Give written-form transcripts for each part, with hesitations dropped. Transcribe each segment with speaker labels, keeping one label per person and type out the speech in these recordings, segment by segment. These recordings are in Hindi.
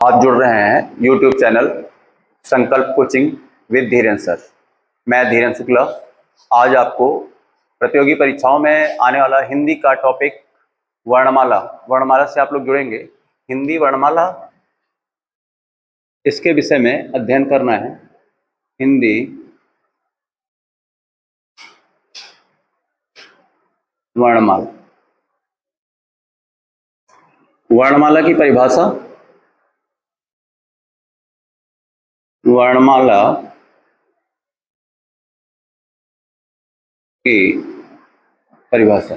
Speaker 1: आप जुड़ रहे हैं यूट्यूब चैनल संकल्प कोचिंग विद धीरेन सर। मैं धीरेन शुक्ला आज आपको प्रतियोगी परीक्षाओं में आने वाला हिंदी का टॉपिक वर्णमाला वर्णमाला से आप लोग जुड़ेंगे। हिंदी वर्णमाला इसके विषय में अध्ययन करना है। हिंदी वर्णमाला, वर्णमाला की परिभाषा, वर्णमाला की परिभाषा।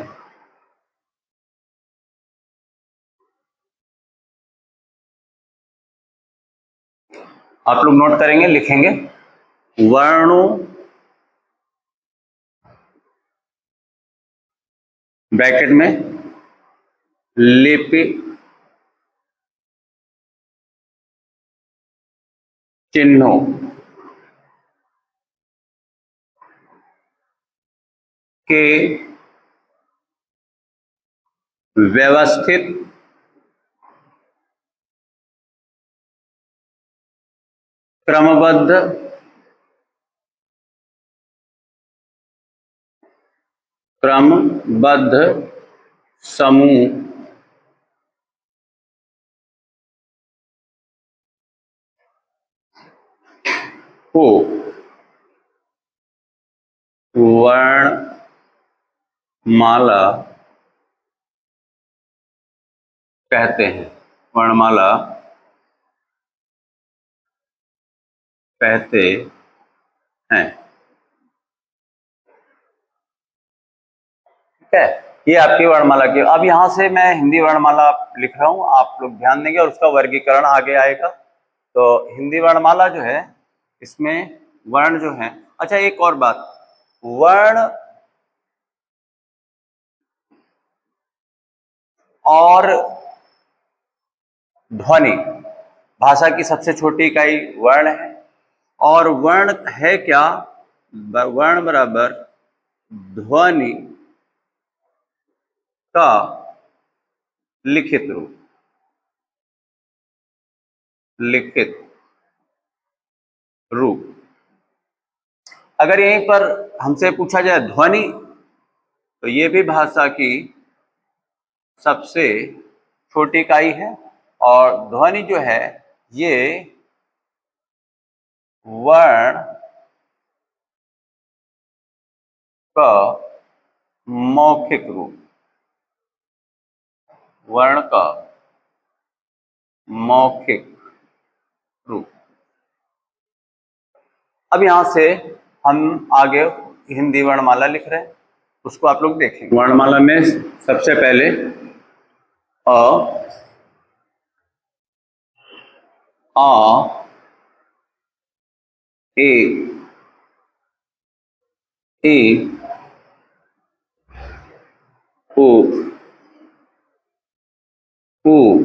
Speaker 1: आप लोग नोट करेंगे, लिखेंगे। वर्णों ब्रैकेट में लिपि चिन्हों के व्यवस्थित क्रमबद्ध समूह को वर्णमाला कहते हैं। वर्णमाला कहते हैं। ठीक है, ये आपकी वर्णमाला की। अब यहां से मैं हिंदी वर्णमाला लिख रहा हूं, आप लोग ध्यान देंगे और उसका वर्गीकरण आगे आएगा। तो हिंदी वर्णमाला जो है इसमें वर्ण जो है, अच्छा एक और बात, वर्ण और ध्वनि भाषा की सबसे छोटी इकाई वर्ण है। और वर्ण है क्या? वर्ण बराबर ध्वनि का लिखित रूप। लिखित रूप। अगर यहीं पर हमसे पूछा जाए ध्वनि, तो ये भी भाषा की सबसे छोटी इकाई है। और ध्वनि जो है ये वर्ण का मौखिक रूप। वर्ण का मौखिक रूप। अब यहां से हम आगे हिंदी वर्णमाला लिख रहे हैं, उसको आप लोग देखेंगे। वर्णमाला में सबसे पहले अ, आ, ए, ओ, उ,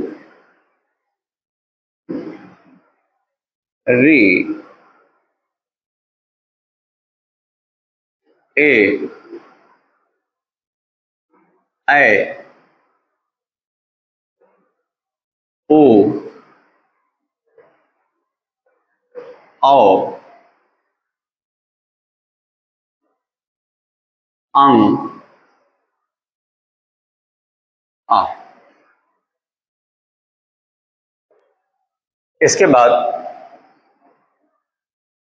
Speaker 1: री, ए, ऐ, ओ, औ, अं, आ। इसके बाद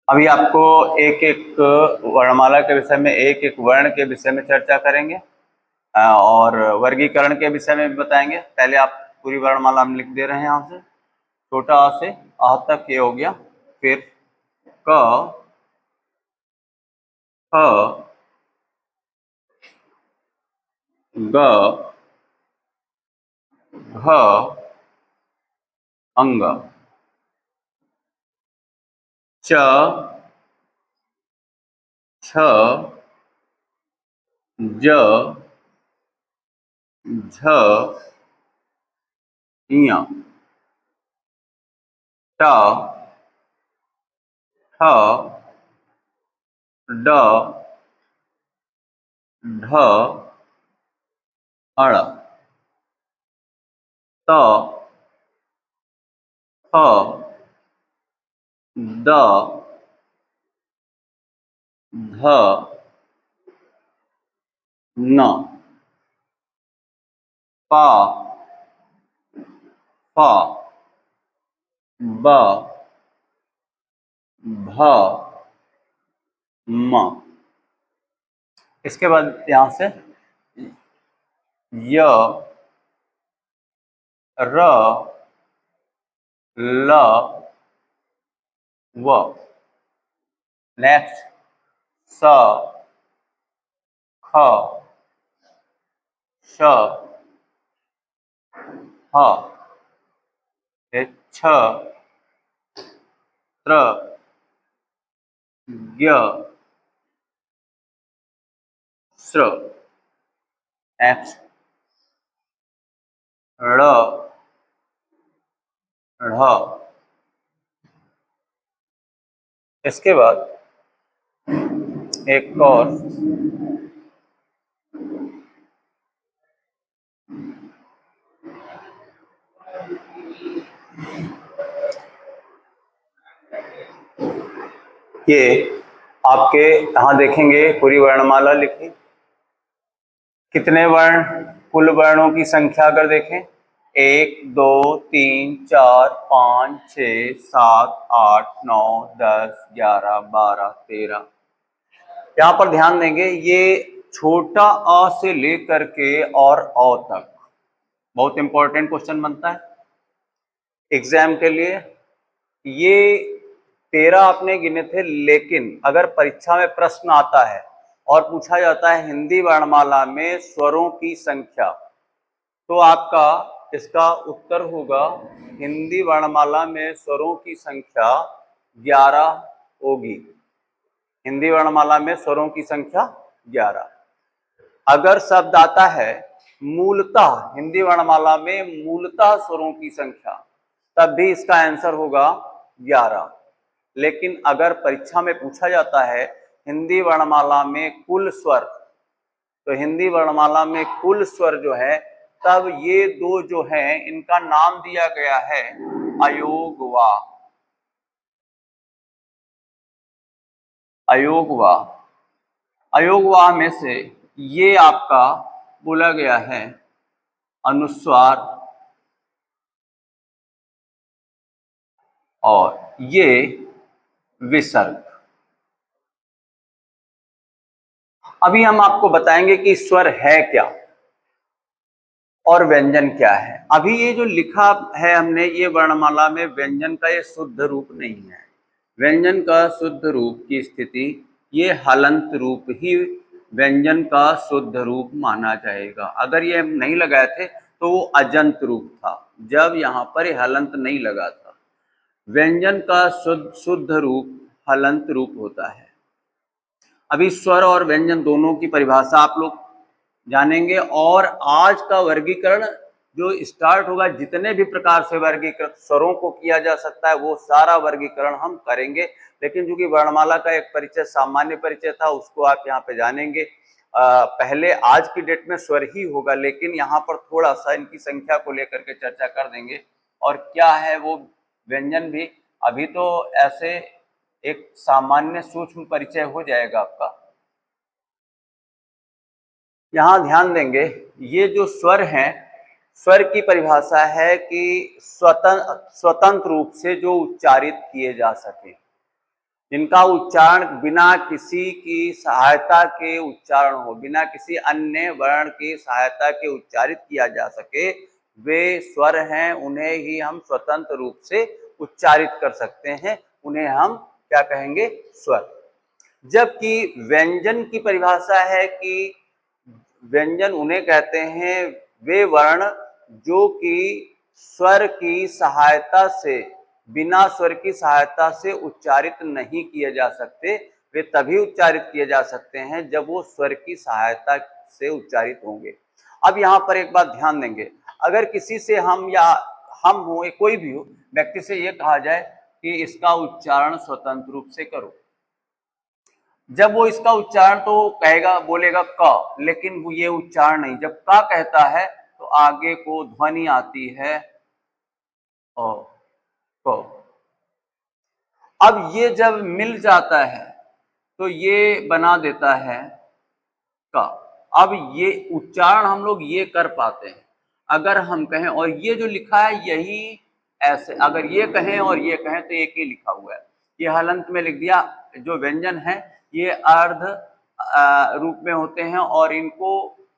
Speaker 1: अभी आपको एक एक वर्णमाला के विषय में, एक एक वर्ण के विषय में चर्चा करेंगे और वर्गीकरण के विषय में भी बताएंगे। पहले आप पूरी वर्णमाला हम लिख दे रहे हैं। यहाँ से छोटा आ से आ तक ये हो गया। फिर क, ख, ग, घ, अंग, च, छ, ज, झ, ञ, ट, ठ, ड, ढ, अड़, त, ख, द, ध, न, प, फ, ब, भ, म। इसके बाद यहां से य, र, ल, व। नेक्स्ट स, ख, श, ह, छ, त्र, ज्ञ, स्र। नेक्स्ट ळ, ढ़। इसके बाद एक और ये आपके यहां देखेंगे पूरी वर्णमाला लिखी। कितने वर्ण, कुल वर्णों की संख्या अगर देखें 1 2 3 4 5 6 7 8 9 10 11 12 13। यहां पर ध्यान देंगे ये छोटा अ से लेकर के और अ तक बहुत इंपॉर्टेंट क्वेश्चन बनता है एग्जाम के लिए। ये 13 आपने गिने थे, लेकिन अगर परीक्षा में प्रश्न आता है और पूछा जाता है हिंदी वर्णमाला में स्वरों की संख्या, तो आपका इसका उत्तर होगा हिंदी वर्णमाला में स्वरों की संख्या 11 होगी। हिंदी वर्णमाला में स्वरों की संख्या 11। अगर शब्द आता है मूलतः, हिंदी वर्णमाला में मूलतः स्वरों की संख्या, तब भी इसका आंसर होगा 11। लेकिन अगर परीक्षा में पूछा जाता है हिंदी वर्णमाला में कुल स्वर, तो हिंदी वर्णमाला में कुल स्वर जो है, तब ये दो जो हैं इनका नाम दिया गया है अयोगवा। अयोगवा, अयोगवा में से ये आपका बोला गया है अनुस्वार और ये विसर्ग। अभी हम आपको बताएंगे कि स्वर है क्या और व्यंजन क्या है। अभी ये जो लिखा है हमने, ये वर्णमाला में व्यंजन का ये शुद्ध रूप नहीं है। व्यंजन का शुद्ध रूप की स्थिति, ये हलंत रूप ही व्यंजन का शुद्ध रूप माना जाएगा। अगर ये नहीं लगाए थे तो वो अजंत रूप था, जब यहाँ पर हलंत नहीं लगा था। व्यंजन का शुद्ध रूप हलंत रूप होता है। अभी स्वर और व्यंजन दोनों की परिभाषा आप लोग जानेंगे, और आज का वर्गीकरण जो स्टार्ट होगा, जितने भी प्रकार से वर्गीकृत स्वरों को किया जा सकता है वो सारा वर्गीकरण हम करेंगे। लेकिन चूंकि वर्णमाला का एक परिचय, सामान्य परिचय था, उसको आप यहाँ पे जानेंगे। पहले आज की डेट में स्वर ही होगा, लेकिन यहाँ पर थोड़ा सा इनकी संख्या को लेकर के चर्चा कर देंगे और क्या है वो व्यंजन भी। अभी तो ऐसे एक सामान्य सूक्ष्म परिचय हो जाएगा आपका। यहां ध्यान देंगे, ये जो स्वर हैं, स्वर की परिभाषा है कि स्वतंत्र रूप से जो उच्चारित किए जा सके, जिनका उच्चारण बिना किसी की सहायता के उच्चारण हो, बिना किसी अन्य वर्ण की सहायता के उच्चारित किया जा सके, वे स्वर हैं। उन्हें ही हम स्वतंत्र रूप से उच्चारित कर सकते हैं, उन्हें हम क्या कहेंगे, स्वर। जबकि व्यंजन की परिभाषा है कि व्यंजन उन्हें कहते हैं वे वर्ण जो कि स्वर की सहायता से, बिना स्वर की सहायता से उच्चारित नहीं किए जा सकते। वे तभी उच्चारित किए जा सकते हैं जब वो स्वर की सहायता से उच्चारित होंगे। अब यहाँ पर एक बात ध्यान देंगे, अगर किसी से हम या हम हो, कोई भी हो व्यक्ति से ये कहा जाए कि इसका उच्चारण स्वतंत्र रूप से करो, जब वो इसका उच्चारण तो कहेगा, बोलेगा क, लेकिन वो ये उच्चारण नहीं। जब का कहता है तो आगे को ध्वनि आती है अ, क। अब ये जब मिल जाता है तो ये बना देता है का। अब ये उच्चारण हम लोग ये कर पाते हैं। अगर हम कहें और ये जो लिखा है यही ऐसे, अगर ये कहें और ये कहें तो एक ही लिखा हुआ है। ये हलंत में लिख दिया। जो व्यंजन है ये अर्ध रूप में होते हैं और इनको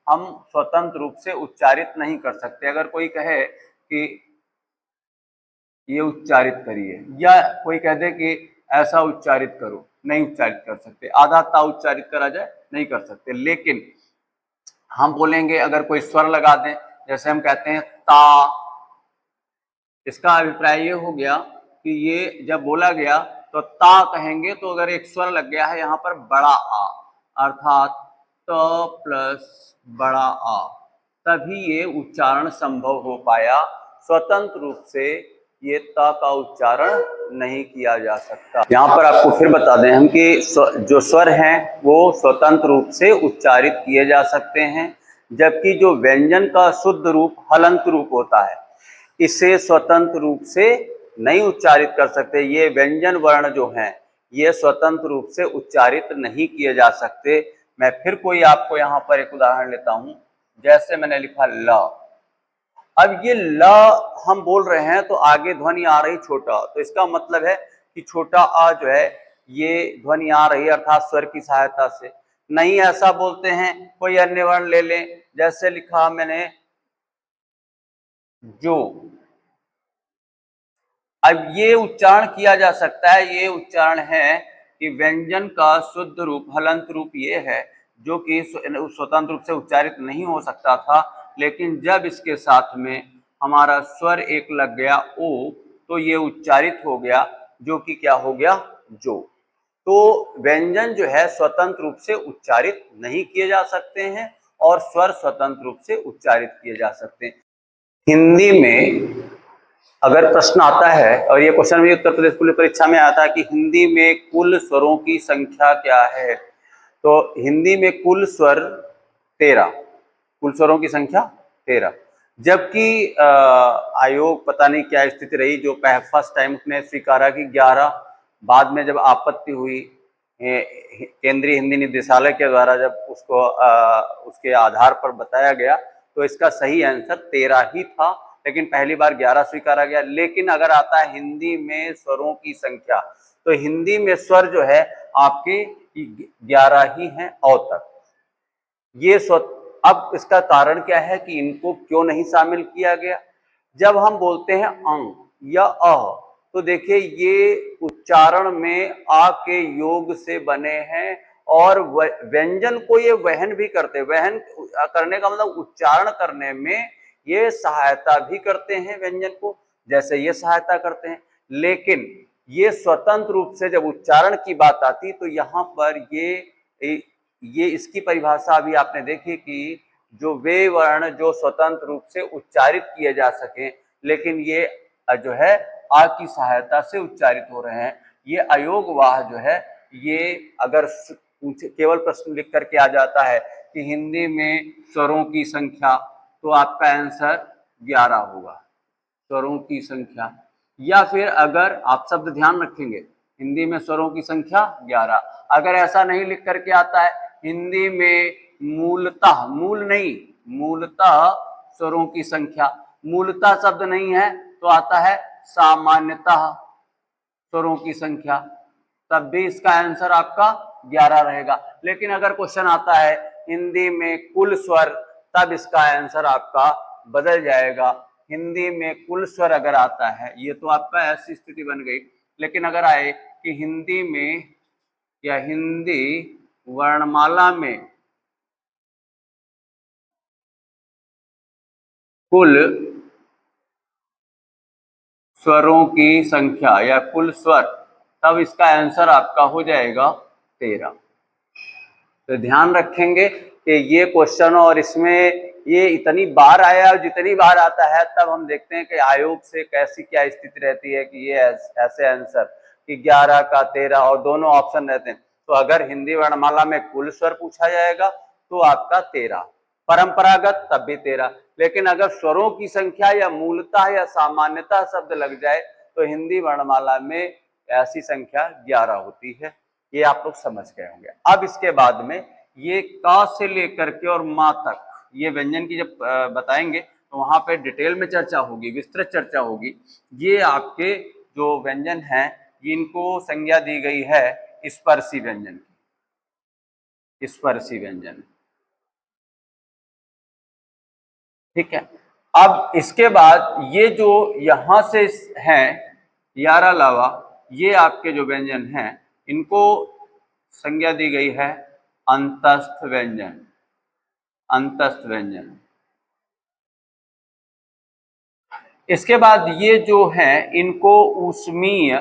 Speaker 1: हम स्वतंत्र रूप से उच्चारित नहीं कर सकते। अगर कोई कहे कि ये उच्चारित करिए या कोई कह दे कि ऐसा उच्चारित करो, नहीं उच्चारित कर सकते। आधा ता उच्चारित करा जाए नहीं कर सकते। लेकिन हम बोलेंगे अगर कोई स्वर लगा दें, जैसे हम कहते हैं ता, इसका अभिप्राय ये हो गया कि ये जब बोला गया तो ता कहेंगे तो अगर एक स्वर लग गया है यहाँ पर बड़ा आ, अर्थात त प्लस बड़ा आ, तभी ये उच्चारण संभव हो पाया। स्वतंत्र रूप से ये त का उच्चारण नहीं किया जा सकता। यहाँ पर आपको फिर बता दें हम कि जो स्वर हैं वो स्वतंत्र रूप से उच्चारित किए जा सकते हैं, जबकि जो व्यंजन का शुद्ध रूप हलंत रूप होता है इसे स्वतंत्र रूप से नहीं उच्चारित कर सकते। ये व्यंजन वर्ण जो हैं ये स्वतंत्र रूप से उच्चारित नहीं किए जा सकते। मैं फिर कोई आपको यहाँ पर एक उदाहरण लेता हूं। जैसे मैंने लिखा ल, अब ये ल हम बोल रहे हैं तो आगे ध्वनि आ रही छोटा, तो इसका मतलब है कि छोटा आ जो है ये ध्वनि आ रही अर्थात स्वर की सहायता से। नहीं ऐसा बोलते हैं, कोई अन्य वर्ण ले लें। जैसे लिखा मैंने जो, अब ये उच्चारण किया जा सकता है। ये उच्चारण है कि व्यंजन का शुद्ध रूप हलंत रूप ये है जो कि स्वतंत्र रूप से उच्चारित नहीं हो सकता था, लेकिन जब इसके साथ में हमारा स्वर एक लग गया ओ तो ये उच्चारित हो गया, जो कि क्या हो गया जो। तो व्यंजन जो है स्वतंत्र रूप से उच्चारित नहीं किए जा सकते हैं और स्वर स्वतंत्र रूप से उच्चारित किए जा सकते हैं। हिंदी में अगर प्रश्न आता है, और ये क्वेश्चन भी उत्तर प्रदेश पुलिस परीक्षा में आता है कि हिंदी में कुल स्वरों की संख्या क्या है, तो हिंदी में कुल स्वर 13, कुल स्वरों की संख्या 13। जबकि आयोग पता नहीं क्या स्थिति रही जो फर्स्ट टाइम उसने स्वीकारा कि 11, बाद में जब आपत्ति हुई केंद्रीय हिंदी निदेशालय के द्वारा जब उसको उसके आधार पर बताया गया तो इसका सही आंसर 13 ही था, लेकिन पहली बार 11 स्वीकारा गया। लेकिन अगर आता है हिंदी में स्वरों की संख्या तो हिंदी में स्वर जो है आपके 11 ही हैं औ तक। ये अब इसका कारण क्या है कि इनको क्यों नहीं शामिल किया गया। जब हम बोलते हैं अंग या अ तो देखिए ये उच्चारण में आ के योग से बने हैं और व्यंजन को ये वहन भी करते, वहन करने का मतलब उच्चारण करने में ये सहायता भी करते हैं व्यंजन को, जैसे ये सहायता करते हैं। लेकिन ये स्वतंत्र रूप से जब उच्चारण की बात आती तो यहाँ पर ये इसकी परिभाषा अभी आपने देखी कि जो वे वर्ण जो स्वतंत्र रूप से उच्चारित किए जा सके, लेकिन ये जो है आ की सहायता से उच्चारित हो रहे हैं। ये अयोगवाह जो है ये अगर केवल प्रश्न लिख करके आ जाता है कि हिंदी में स्वरों की संख्या तो आपका आंसर 11 होगा, स्वरों की संख्या। या फिर अगर आप शब्द ध्यान रखेंगे हिंदी में स्वरों की संख्या 11, अगर ऐसा नहीं लिख करके आता है हिंदी में मूलतः, मूल नहीं मूलतः स्वरों की संख्या, मूलतः शब्द नहीं है तो आता है सामान्यतः स्वरों की संख्या, तब भी इसका आंसर आपका 11 रहेगा। लेकिन अगर क्वेश्चन आता है हिंदी में कुल स्वर तब इसका आंसर आपका बदल जाएगा। हिंदी में कुल स्वर अगर आता है ये तो आपका ऐसी स्थिति बन गई। लेकिन अगर आए कि हिंदी में या हिंदी वर्णमाला में कुल स्वरों की संख्या या कुल स्वर, तब इसका आंसर आपका हो जाएगा 13। तो ध्यान रखेंगे कि ये क्वेश्चन और इसमें ये इतनी बार आया और जितनी बार आता है तब हम देखते हैं कि आयोग से कैसी क्या स्थिति रहती है कि ये ऐसे आंसर कि 11 का 13 और दोनों ऑप्शन रहते हैं। तो अगर हिंदी वर्णमाला में कुल स्वर पूछा जाएगा तो आपका 13, परंपरागत तब भी 13। लेकिन अगर स्वरों की संख्या या मूलतः या सामान्यतः शब्द लग जाए तो हिंदी वर्णमाला में ऐसी संख्या 11 होती है। ये आप लोग समझ गए होंगे। अब इसके बाद में ये का से लेकर के और माँ तक ये व्यंजन की जब बताएंगे तो वहां पे डिटेल में चर्चा होगी, विस्तृत चर्चा होगी। ये आपके जो व्यंजन हैं इनको संज्ञा दी गई है स्पर्शी व्यंजन की, स्पर्शी व्यंजन। ठीक है। अब इसके बाद ये जो यहां से हैं 11 अलावा ये आपके जो व्यंजन हैं इनको संज्ञा दी गई है अंतस्थ व्यंजन, अंतस्थ व्यंजन। इसके बाद ये जो हैं इनको ऊष्मीय,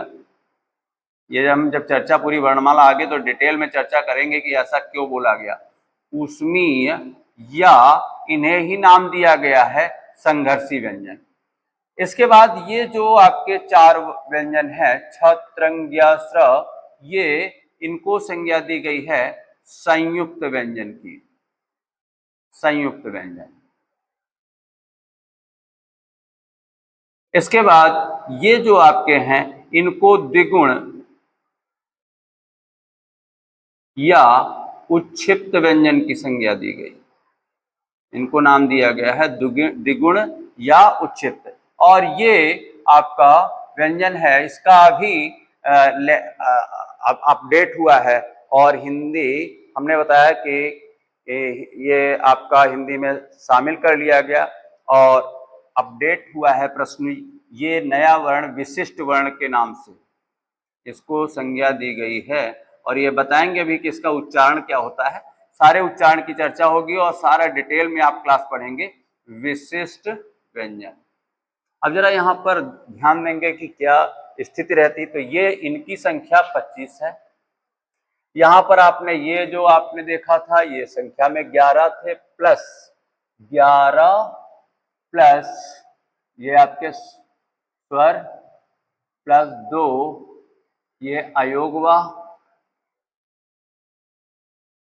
Speaker 1: ये हम जब चर्चा पूरी वर्णमाला आगे तो डिटेल में चर्चा करेंगे कि ऐसा क्यों बोला गया, ऊष्मीय या इन्हें ही नाम दिया गया है संघर्षी व्यंजन। इसके बाद ये जो आपके 4 व्यंजन है छ त्रंग ज्ञ स्र, ये इनको संज्ञा दी गई है संयुक्त व्यंजन की, संयुक्त व्यंजन। इसके बाद ये जो आपके हैं इनको द्विगुण या उच्छिप्त व्यंजन की संज्ञा दी गई, इनको नाम दिया गया है द्विगुण या उच्छिप्त। और ये आपका व्यंजन है, इसका अभी अपडेट हुआ है और हिंदी हमने बताया कि ये आपका हिंदी में शामिल कर लिया गया और अपडेट हुआ है प्रश्न। ये नया वर्ण विशिष्ट वर्ण के नाम से इसको संज्ञा दी गई है और ये बताएंगे भी कि इसका उच्चारण क्या होता है। सारे उच्चारण की चर्चा होगी और सारा डिटेल में आप क्लास पढ़ेंगे विशिष्ट व्यंजन। अब जरा यहाँ पर ध्यान देंगे कि क्या स्थिति रहती, तो ये इनकी संख्या 25 है। यहाँ पर आपने ये जो आपने देखा था ये संख्या में 11 थे, प्लस 11 प्लस ये आपके स्वर प्लस 2 ये अयोगवा,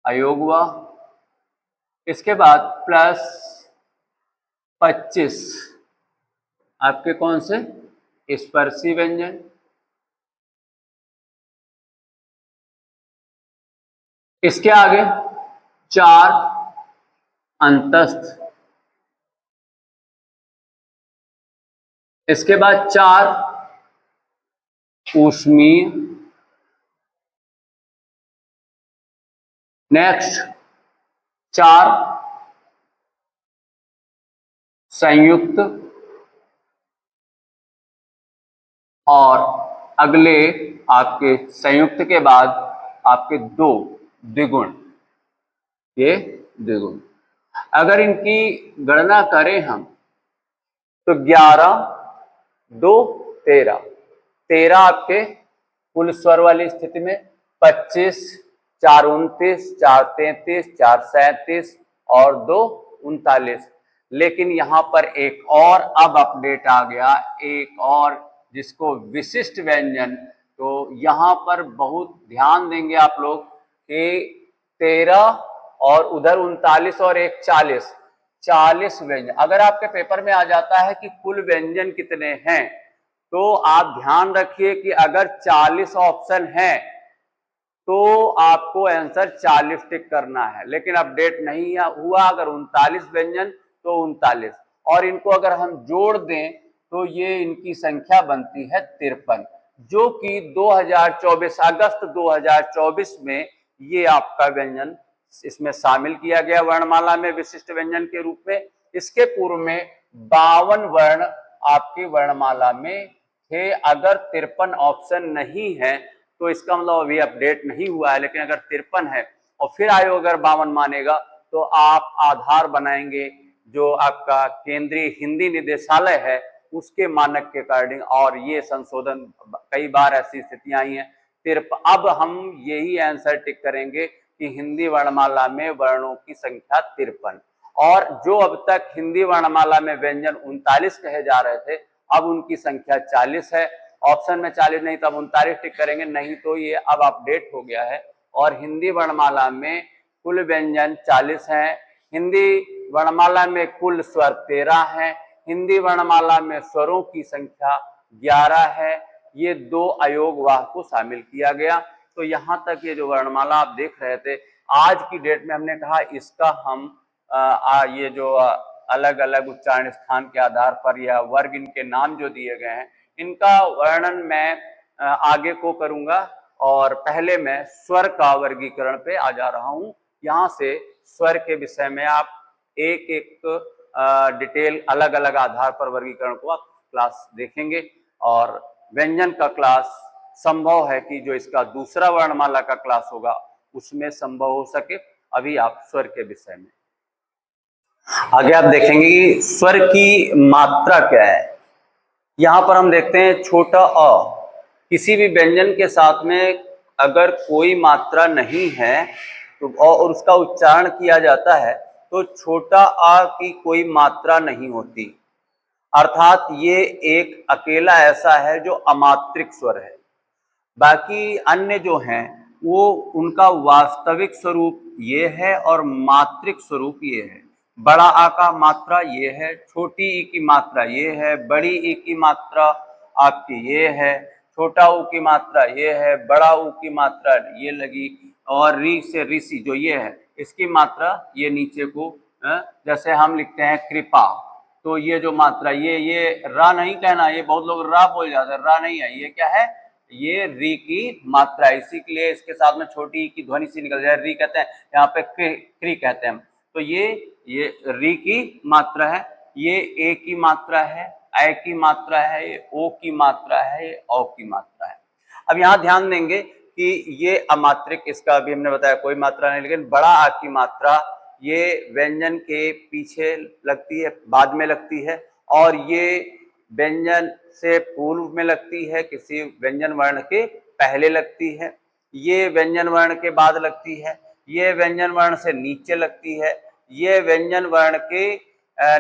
Speaker 1: अयोगवा। इसके बाद प्लस 25 आपके कौन से स्पर्शी व्यंजन। इसके आगे 4 अंतस्थ, इसके बाद 4 ऊष्मीय, नेक्स्ट 4 संयुक्त और अगले आपके संयुक्त के बाद आपके 2 द्विगुण, ये द्विगुण। अगर इनकी गणना करें हम तो 11 2 13, 13 आपके कुल स्वर वाली स्थिति में, 25 4 29, 4 33, 4 37 और 2 39। लेकिन यहां पर एक और अब अपडेट आ गया, एक और जिसको विशिष्ट व्यंजन। तो यहां पर बहुत ध्यान देंगे आप लोग कि 13 और उधर 39 और एक 40, 40 व्यंजन। अगर आपके पेपर में आ जाता है कि कुल व्यंजन कितने हैं तो आप ध्यान रखिए कि अगर 40 ऑप्शन है तो आपको आंसर 40 टिक करना है, लेकिन अपडेट नहीं हुआ। अगर 39 व्यंजन तो 39, और इनको अगर हम जोड़ दें तो ये इनकी संख्या बनती है 53, जो कि 2024 अगस्त 2024 में ये आपका व्यंजन इसमें शामिल किया गया वर्णमाला में विशिष्ट व्यंजन के रूप में। इसके पूर्व में 52 वर्ण आपकी वर्णमाला में थे। अगर 53 ऑप्शन नहीं है तो इसका मतलब अभी अपडेट नहीं हुआ है, लेकिन अगर 53 है और फिर आयोग अगर 52 मानेगा तो आप आधार बनाएंगे जो आपका केंद्रीय हिंदी निदेशालय है उसके मानक के अकॉर्डिंग। और ये संशोधन कई बार ऐसी स्थितियां आई हैं 53। अब हम यही आंसर टिक करेंगे कि हिंदी वर्णमाला में वर्णों की संख्या 53, और जो अब तक हिंदी वर्णमाला में व्यंजन 39 कहे जा रहे थे अब उनकी संख्या 40 है। ऑप्शन में 40 नहीं तब 39 टिक करेंगे, नहीं तो ये अब अपडेट हो गया है और हिंदी वर्णमाला में कुल व्यंजन 40 हैं। हिंदी वर्णमाला में कुल स्वर 13 हैं। हिंदी वर्णमाला में स्वरों की संख्या 11 है। ये 2 अयोगवाह को शामिल किया गया। तो यहाँ तक ये जो वर्णमाला आप देख रहे थे, आज की डेट में हमने कहा इसका हम ये जो अलग अलग उच्चारण स्थान के आधार पर या वर्ग इनके नाम जो दिए गए हैं, इनका वर्णन मैं आगे को करूंगा। और पहले मैं स्वर का वर्गीकरण पे आ जा रहा हूं। यहाँ से स्वर के विषय में आप एक एक डिटेल अलग अलग आधार पर वर्गीकरण को आप क्लास देखेंगे। और व्यंजन का क्लास संभव है कि जो इसका दूसरा वर्णमाला का क्लास होगा उसमें संभव हो सके। अभी आप स्वर के विषय में आगे आप देखेंगे कि स्वर की मात्रा क्या है। यहां पर हम देखते हैं छोटा अ, किसी भी व्यंजन के साथ में अगर कोई मात्रा नहीं है तो और उसका उच्चारण किया जाता है तो छोटा अ की कोई मात्रा नहीं होती, अर्थात ये एक अकेला ऐसा है जो अमात्रिक स्वर है। बाकी अन्य जो हैं वो उनका वास्तविक स्वरूप ये है और मात्रिक स्वरूप ये है। बड़ा आ का मात्रा ये है, छोटी ई की मात्रा ये है, बड़ी ई की मात्रा आपकी ये है, छोटा ऊ की मात्रा ये है, बड़ा ऊ की मात्रा ये लगी, और री से ऋषि जो ये है इसकी मात्रा ये नीचे को, जैसे हम लिखते हैं कृपा, तो ये जो मात्रा ये रा नहीं कहना, ये बहुत लोग रा बोल जाते हैं, रा नहीं है, ये क्या है, ये री की मात्रा है। इसी के लिए इसके साथ में छोटी की ध्वनि सी निकल जाए, री कहते हैं, यहाँ पे क्री कहते हैं। तो ये री की मात्रा है, ये ए की मात्रा है, ऐ की मात्रा है, ये ओ की मात्रा है, ये औ की मात्रा है। अब यहाँ ध्यान देंगे कि ये अमात्रिक, इसका अभी हमने बताया कोई मात्रा नहीं, लेकिन बड़ा आ की मात्रा ये व्यंजन के पीछे लगती है, बाद में लगती है, और ये व्यंजन से पूर्व में लगती है, किसी व्यंजन वर्ण के पहले लगती है, ये व्यंजन वर्ण के बाद लगती है, ये व्यंजन वर्ण से नीचे लगती है, ये व्यंजन वर्ण के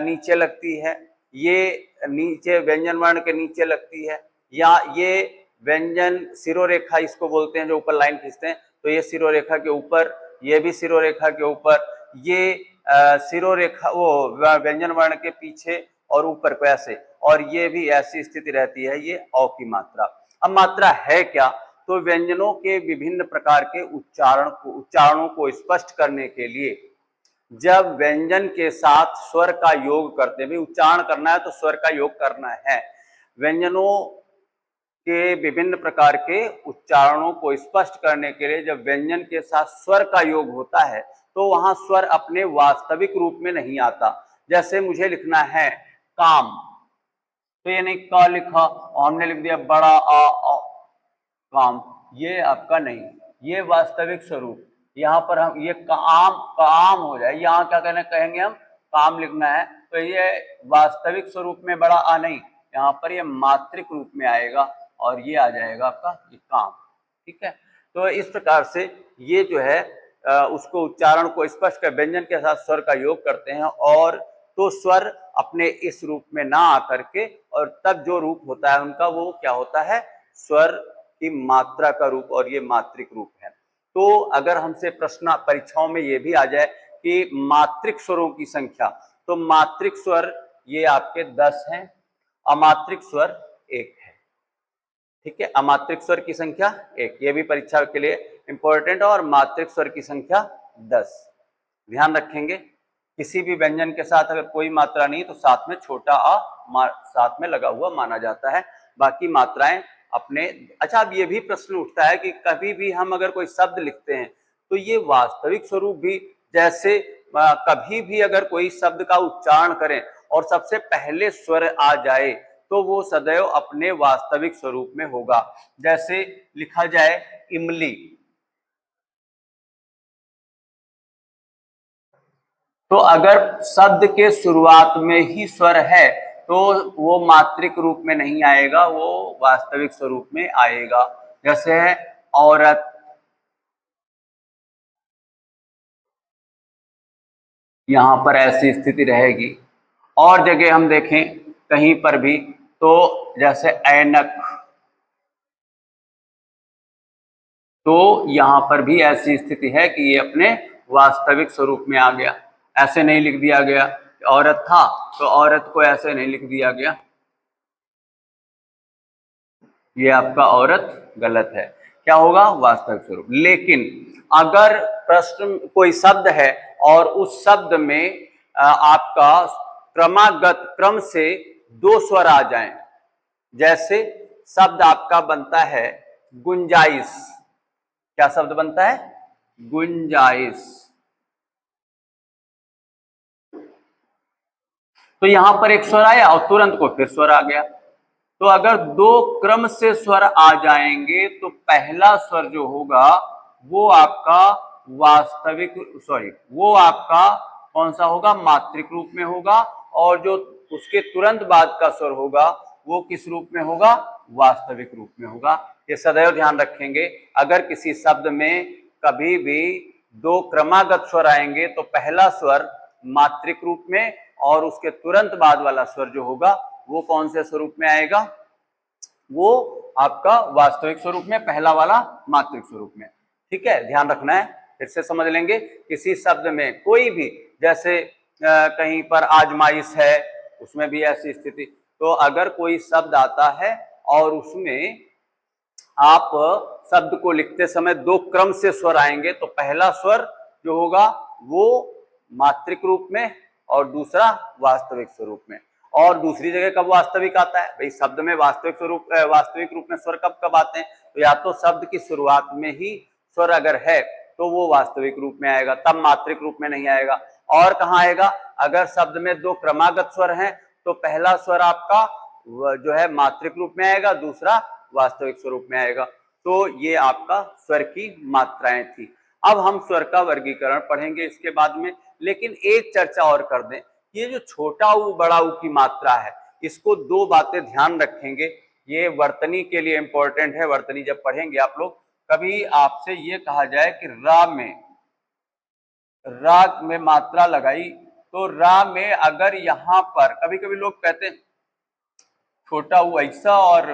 Speaker 1: नीचे लगती है, ये नीचे व्यंजन वर्ण के नीचे लगती है, या ये व्यंजन सिरोरेखा इसको बोलते हैं जो ऊपर लाइन खींचते हैं, तो ये सिरोरेखा के ऊपर, ये भी सिरोरेखा के ऊपर, ये सिरोरेखा वो व्यंजन वर्ण के पीछे और ऊपर को ऐसे, और ये भी ऐसी स्थिति रहती है, ये औ की मात्रा। अब मात्रा है क्या, तो व्यंजनों के विभिन्न प्रकार के उच्चारणों को स्पष्ट करने के लिए जब व्यंजन के साथ स्वर का योग करते हैं, उच्चारण करना है तो स्वर का योग करना है, व्यंजनों के विभिन्न प्रकार के उच्चारणों को स्पष्ट करने के लिए जब व्यंजन के साथ स्वर का योग होता है तो वहां स्वर अपने वास्तविक रूप में नहीं आता। जैसे मुझे लिखना है काम, तो ये नहीं का लिखा और हमने लिख दिया बड़ा आ काम, ये आपका नहीं, ये वास्तविक स्वरूप। यहाँ पर हम ये काम हो जाए, यहाँ क्या कहेंगे हम काम लिखना है, तो ये वास्तविक स्वरूप में बड़ा आ नहीं, यहाँ पर ये मात्रिक रूप में आएगा और ये आ जाएगा आपका ये काम। ठीक है, तो इस प्रकार से ये जो है उसको उच्चारण को स्पष्ट कर व्यंजन के साथ स्वर का योग करते हैं, और तो स्वर अपने इस रूप में ना आकर के, और तब जो रूप होता है उनका वो क्या होता है, स्वर की मात्रा का रूप, और ये मात्रिक रूप है। तो अगर हमसे प्रश्न परीक्षाओं में ये भी आ जाए कि मात्रिक स्वरों की संख्या, तो मात्रिक स्वर ये आपके 10 हैं, अमात्रिक स्वर 1 है। ठीक है, अमात्रिक स्वर की संख्या 1, ये भी परीक्षा के लिए इंपॉर्टेंट है, और मात्रिक स्वर की संख्या 10। ध्यान रखेंगे किसी भी व्यंजन के साथ अगर कोई मात्रा नहीं तो साथ में छोटा आ साथ में लगा हुआ माना जाता है, बाकी मात्राएं अपने। अच्छा, अब ये भी प्रश्न उठता है कि कभी भी हम अगर कोई शब्द लिखते हैं तो ये वास्तविक स्वरूप भी, जैसे कभी भी अगर कोई शब्द का उच्चारण करें और सबसे पहले स्वर आ जाए तो वो सदैव अपने वास्तविक स्वरूप में होगा। जैसे लिखा जाए इमली, तो अगर शब्द के शुरुआत में ही स्वर है तो वो मात्रिक रूप में नहीं आएगा, वो वास्तविक स्वरूप में आएगा। जैसे है औरत, यहां पर ऐसी स्थिति रहेगी। और जगह हम देखें कहीं पर भी तो जैसे ऐनक, तो यहां पर भी ऐसी स्थिति है कि ये अपने वास्तविक स्वरूप में आ गया, ऐसे नहीं लिख दिया गया। औरत था तो औरत को ऐसे नहीं लिख दिया गया। ये आपका औरत गलत है। क्या होगा? वास्तविक स्वरूप। लेकिन अगर प्रश्न कोई शब्द है और उस शब्द में आपका क्रमागत क्रम से दो स्वर आ जाएं, जैसे शब्द आपका बनता है गुंजाइश। क्या शब्द बनता है? गुंजाइश। तो यहां पर एक स्वर आया और तुरंत को फिर स्वर आ गया। तो अगर दो क्रम से स्वर आ जाएंगे तो पहला स्वर जो होगा वो आपका वास्तविक, सॉरी, वो आपका कौन सा होगा? मात्रिक रूप में होगा। और जो उसके तुरंत बाद का स्वर होगा वो किस रूप में होगा? वास्तविक रूप में होगा। ये सदैव ध्यान रखेंगे। अगर किसी शब्द में कभी भी दो क्रमागत स्वर आएंगे तो पहला स्वर मात्रिक रूप में और उसके तुरंत बाद वाला स्वर जो होगा वो कौन से स्वरूप में आएगा? वो आपका वास्तविक स्वरूप में, पहला वाला मात्रिक स्वरूप में। ठीक है, ध्यान रखना है। फिर से समझ लेंगे। किसी शब्द में कोई भी, जैसे कहीं पर आजमाइश है, उसमें भी ऐसी स्थिति। तो अगर कोई शब्द आता है और उसमें आप शब्द को लिखते समय दो क्रम से स्वर आएंगे तो पहला स्वर जो होगा वो मात्रिक रूप में और दूसरा वास्तविक स्वरूप में। और दूसरी जगह कब वास्तविक आता है? भाई शब्द में वास्तविक स्वरूप, वास्तविक रूप में स्वर कब कब आते हैं? तो या तो शब्द की शुरुआत में ही स्वर अगर है तो वो वास्तविक रूप में आएगा, तब मात्रिक रूप में नहीं आएगा। और कहाँ आएगा? अगर शब्द में दो क्रमागत स्वर हैं तो पहला स्वर आपका जो है मात्रिक रूप में आएगा, दूसरा वास्तविक स्वरूप में आएगा। तो ये आपका स्वर की मात्राएं थी। अब हम स्वर का वर्गीकरण पढ़ेंगे इसके बाद में। लेकिन एक चर्चा और कर दें, ये जो छोटा ऊ बड़ा ऊ की मात्रा है, इसको दो बातें ध्यान रखेंगे। ये वर्तनी के लिए इंपॉर्टेंट है। वर्तनी जब पढ़ेंगे आप लोग, कभी आपसे ये कहा जाए कि रा में मात्रा लगाई, तो रा में अगर यहां पर कभी कभी लोग कहते हैं छोटा ऊ ऐसा और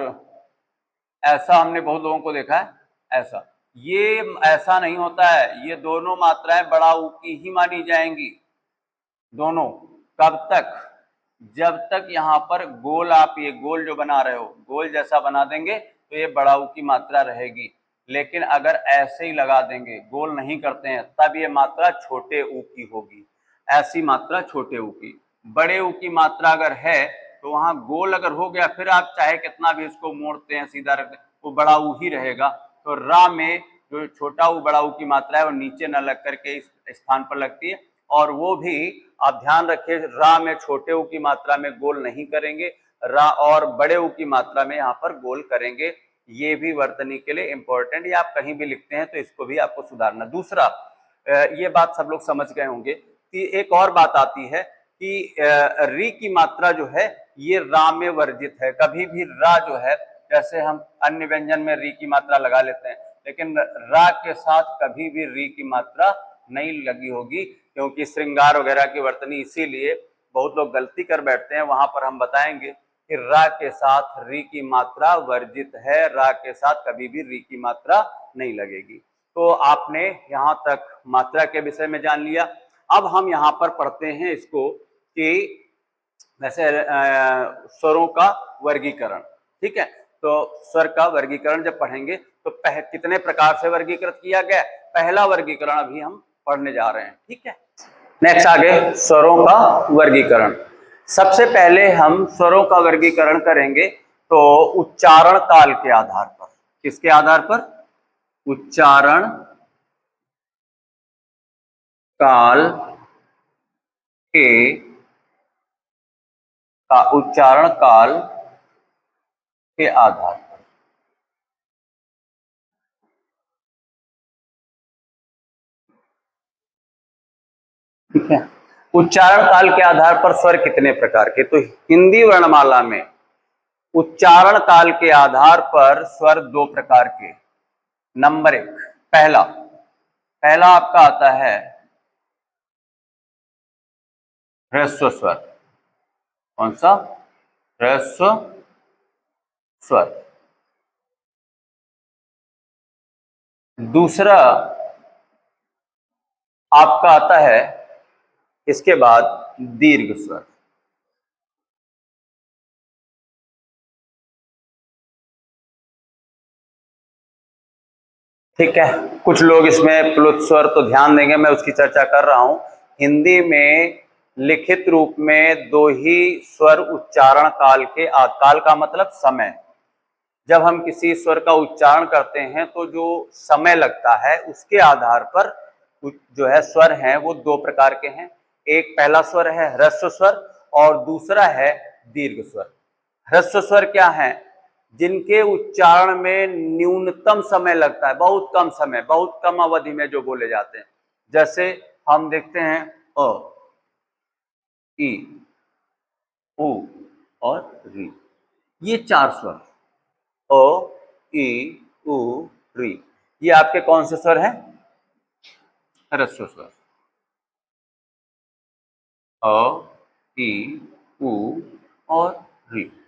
Speaker 1: ऐसा, हमने बहुत लोगों को देखा है ऐसा। ये ऐसा नहीं होता है। ये दोनों मात्राएं बड़ा ऊ की ही मानी जाएंगी, दोनों। कब तक? जब तक यहां पर गोल, आप ये गोल जो बना रहे हो, गोल जैसा बना देंगे तो ये बड़ा ऊ की मात्रा रहेगी। लेकिन अगर ऐसे ही लगा देंगे, गोल नहीं करते हैं, तब ये मात्रा छोटे ऊ की होगी। ऐसी मात्रा छोटे ऊ की। बड़े ऊ की मात्रा अगर है तो वहां गोल अगर हो गया, फिर आप चाहे कितना भी इसको मोड़ते हैं, सीधा रखते हैं, वो बड़ा ऊ ही रहेगा। तो रा में जो छोटा ऊ बड़ा ऊ की मात्रा है वो नीचे न लग करके इस स्थान पर लगती है। और वो भी आप ध्यान रखिए, रा में छोटे ऊ की मात्रा में गोल नहीं करेंगे, रा और बड़े ऊ की मात्रा में यहाँ पर गोल करेंगे। ये भी वर्तनी के लिए इंपॉर्टेंट, या आप कहीं भी लिखते हैं तो इसको भी आपको सुधारना। दूसरा, ये बात सब लोग समझ गए होंगे कि एक और बात आती है कि री की मात्रा जो है ये रा में वर्जित है। कभी भी रा जो है, जैसे हम अन्य व्यंजन में री की मात्रा लगा लेते हैं, लेकिन रा के साथ कभी भी री की मात्रा नहीं लगी होगी, क्योंकि श्रृंगार वगैरह की वर्तनी इसीलिए बहुत लोग गलती कर बैठते हैं। वहां पर हम बताएंगे कि रा के साथ री की मात्रा वर्जित है, रा के साथ कभी भी री की मात्रा नहीं लगेगी। तो आपने यहां तक मात्रा के विषय में जान लिया। अब हम यहाँ पर पढ़ते हैं इसको कि वैसे स्वरों का वर्गीकरण। ठीक है, तो स्वर का वर्गीकरण जब पढ़ेंगे तो कितने प्रकार से वर्गीकृत किया गया, पहला वर्गीकरण अभी हम पढ़ने जा रहे हैं। ठीक है, नेक्स्ट आगे स्वरों का वर्गीकरण। सबसे पहले हम स्वरों का वर्गीकरण करेंगे तो उच्चारण काल के आधार पर। किसके आधार पर? उच्चारण काल के उच्चारण काल के आधार पर। ठीक है, उच्चारण काल के आधार पर स्वर कितने प्रकार के? तो हिंदी वर्णमाला में उच्चारण काल के आधार पर स्वर दो प्रकार के। नंबर एक, पहला पहला आपका आता है ह्रस्व स्वर। कौन सा? ह्रस्व स्वर। दूसरा आपका आता है इसके बाद दीर्घ स्वर। ठीक है, कुछ लोग इसमें प्लुत स्वर तो ध्यान देंगे, मैं उसकी चर्चा कर रहा हूं। हिंदी में लिखित रूप में दो ही स्वर उच्चारण काल के, काल का मतलब समय। जब हम किसी स्वर का उच्चारण करते हैं तो जो समय लगता है उसके आधार पर जो है स्वर हैं वो दो प्रकार के हैं। एक पहला स्वर है ह्रस्व स्वर और दूसरा है दीर्घ स्वर। ह्रस्व स्वर क्या है? जिनके उच्चारण में न्यूनतम समय लगता है, बहुत कम समय, बहुत कम अवधि में जो बोले जाते हैं। जैसे हम देखते हैं अ, ई, उ और री, ये चार स्वर, अ, ई, उ, री, ये आपके कौन से स्वर हैं? ह्रस्व स्वर। अ, ई, उ और री।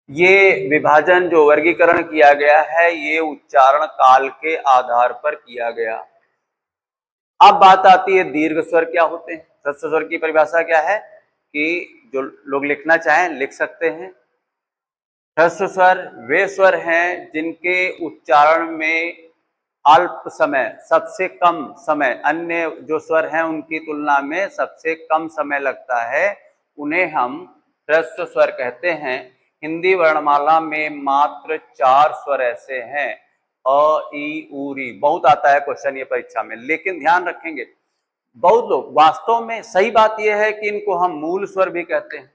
Speaker 1: ये विभाजन जो वर्गीकरण किया गया है ये उच्चारण काल के आधार पर किया गया। अब बात आती है दीर्घ स्वर क्या होते हैं। ह्रस्व स्वर की परिभाषा क्या है कि जो लोग लिखना चाहें लिख सकते हैं। ह्रस्व स्वर वे स्वर हैं जिनके उच्चारण में अल्प समय, सबसे कम समय, अन्य जो स्वर हैं उनकी तुलना में सबसे कम समय लगता है, उन्हें हम ह्रस्व स्वर कहते हैं। हिंदी वर्णमाला में मात्र 4 स्वर ऐसे हैं, अ, ई, उ, री। बहुत आता है क्वेश्चन ये परीक्षा में, लेकिन ध्यान रखेंगे बहुत लोग वास्तव में, सही बात यह है कि इनको हम मूल स्वर भी कहते हैं,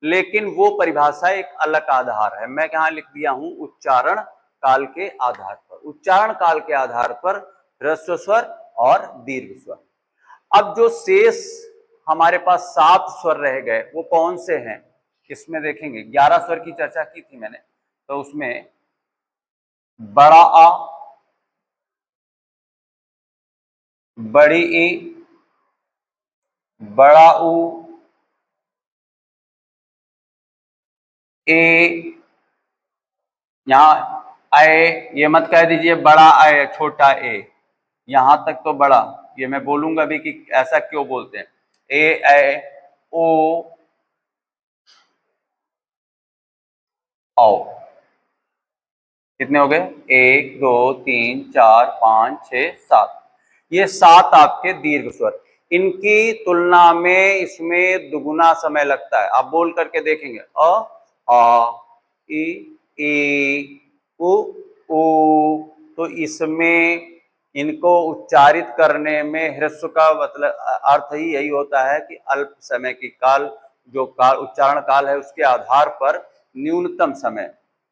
Speaker 1: लेकिन वो परिभाषा एक अलग आधार है। मैं यहां लिख दिया हूं उच्चारण काल के आधार पर। उच्चारण काल के आधार पर ह्रस्व स्वर और दीर्घ स्वर। अब जो शेष हमारे पास 7 स्वर रह गए वो कौन से हैं? इसमें देखेंगे 11 स्वर की चर्चा की थी मैंने, तो उसमें बड़ा आ, बड़ी ई, बड़ा ऊ, ए, यहां ए, ये मत कह दीजिए बड़ा ए छोटा ए, यहां तक तो बड़ा, ये मैं बोलूंगा भी कि ऐसा क्यों बोलते हैं। ए, ओ, औ। कितने हो गए? 1 2 3 4 5 6 7। ये 7 आपके दीर्घ स्वर। इनकी तुलना में इसमें दुगुना समय लगता है। आप बोल करके देखेंगे अ, आ, ई, उ, तो इसमें इनको उच्चारित करने में ह्रस्व का मतलब अर्थ ही यही होता है कि अल्प समय की काल, जो काल उच्चारण काल है उसके आधार पर न्यूनतम समय।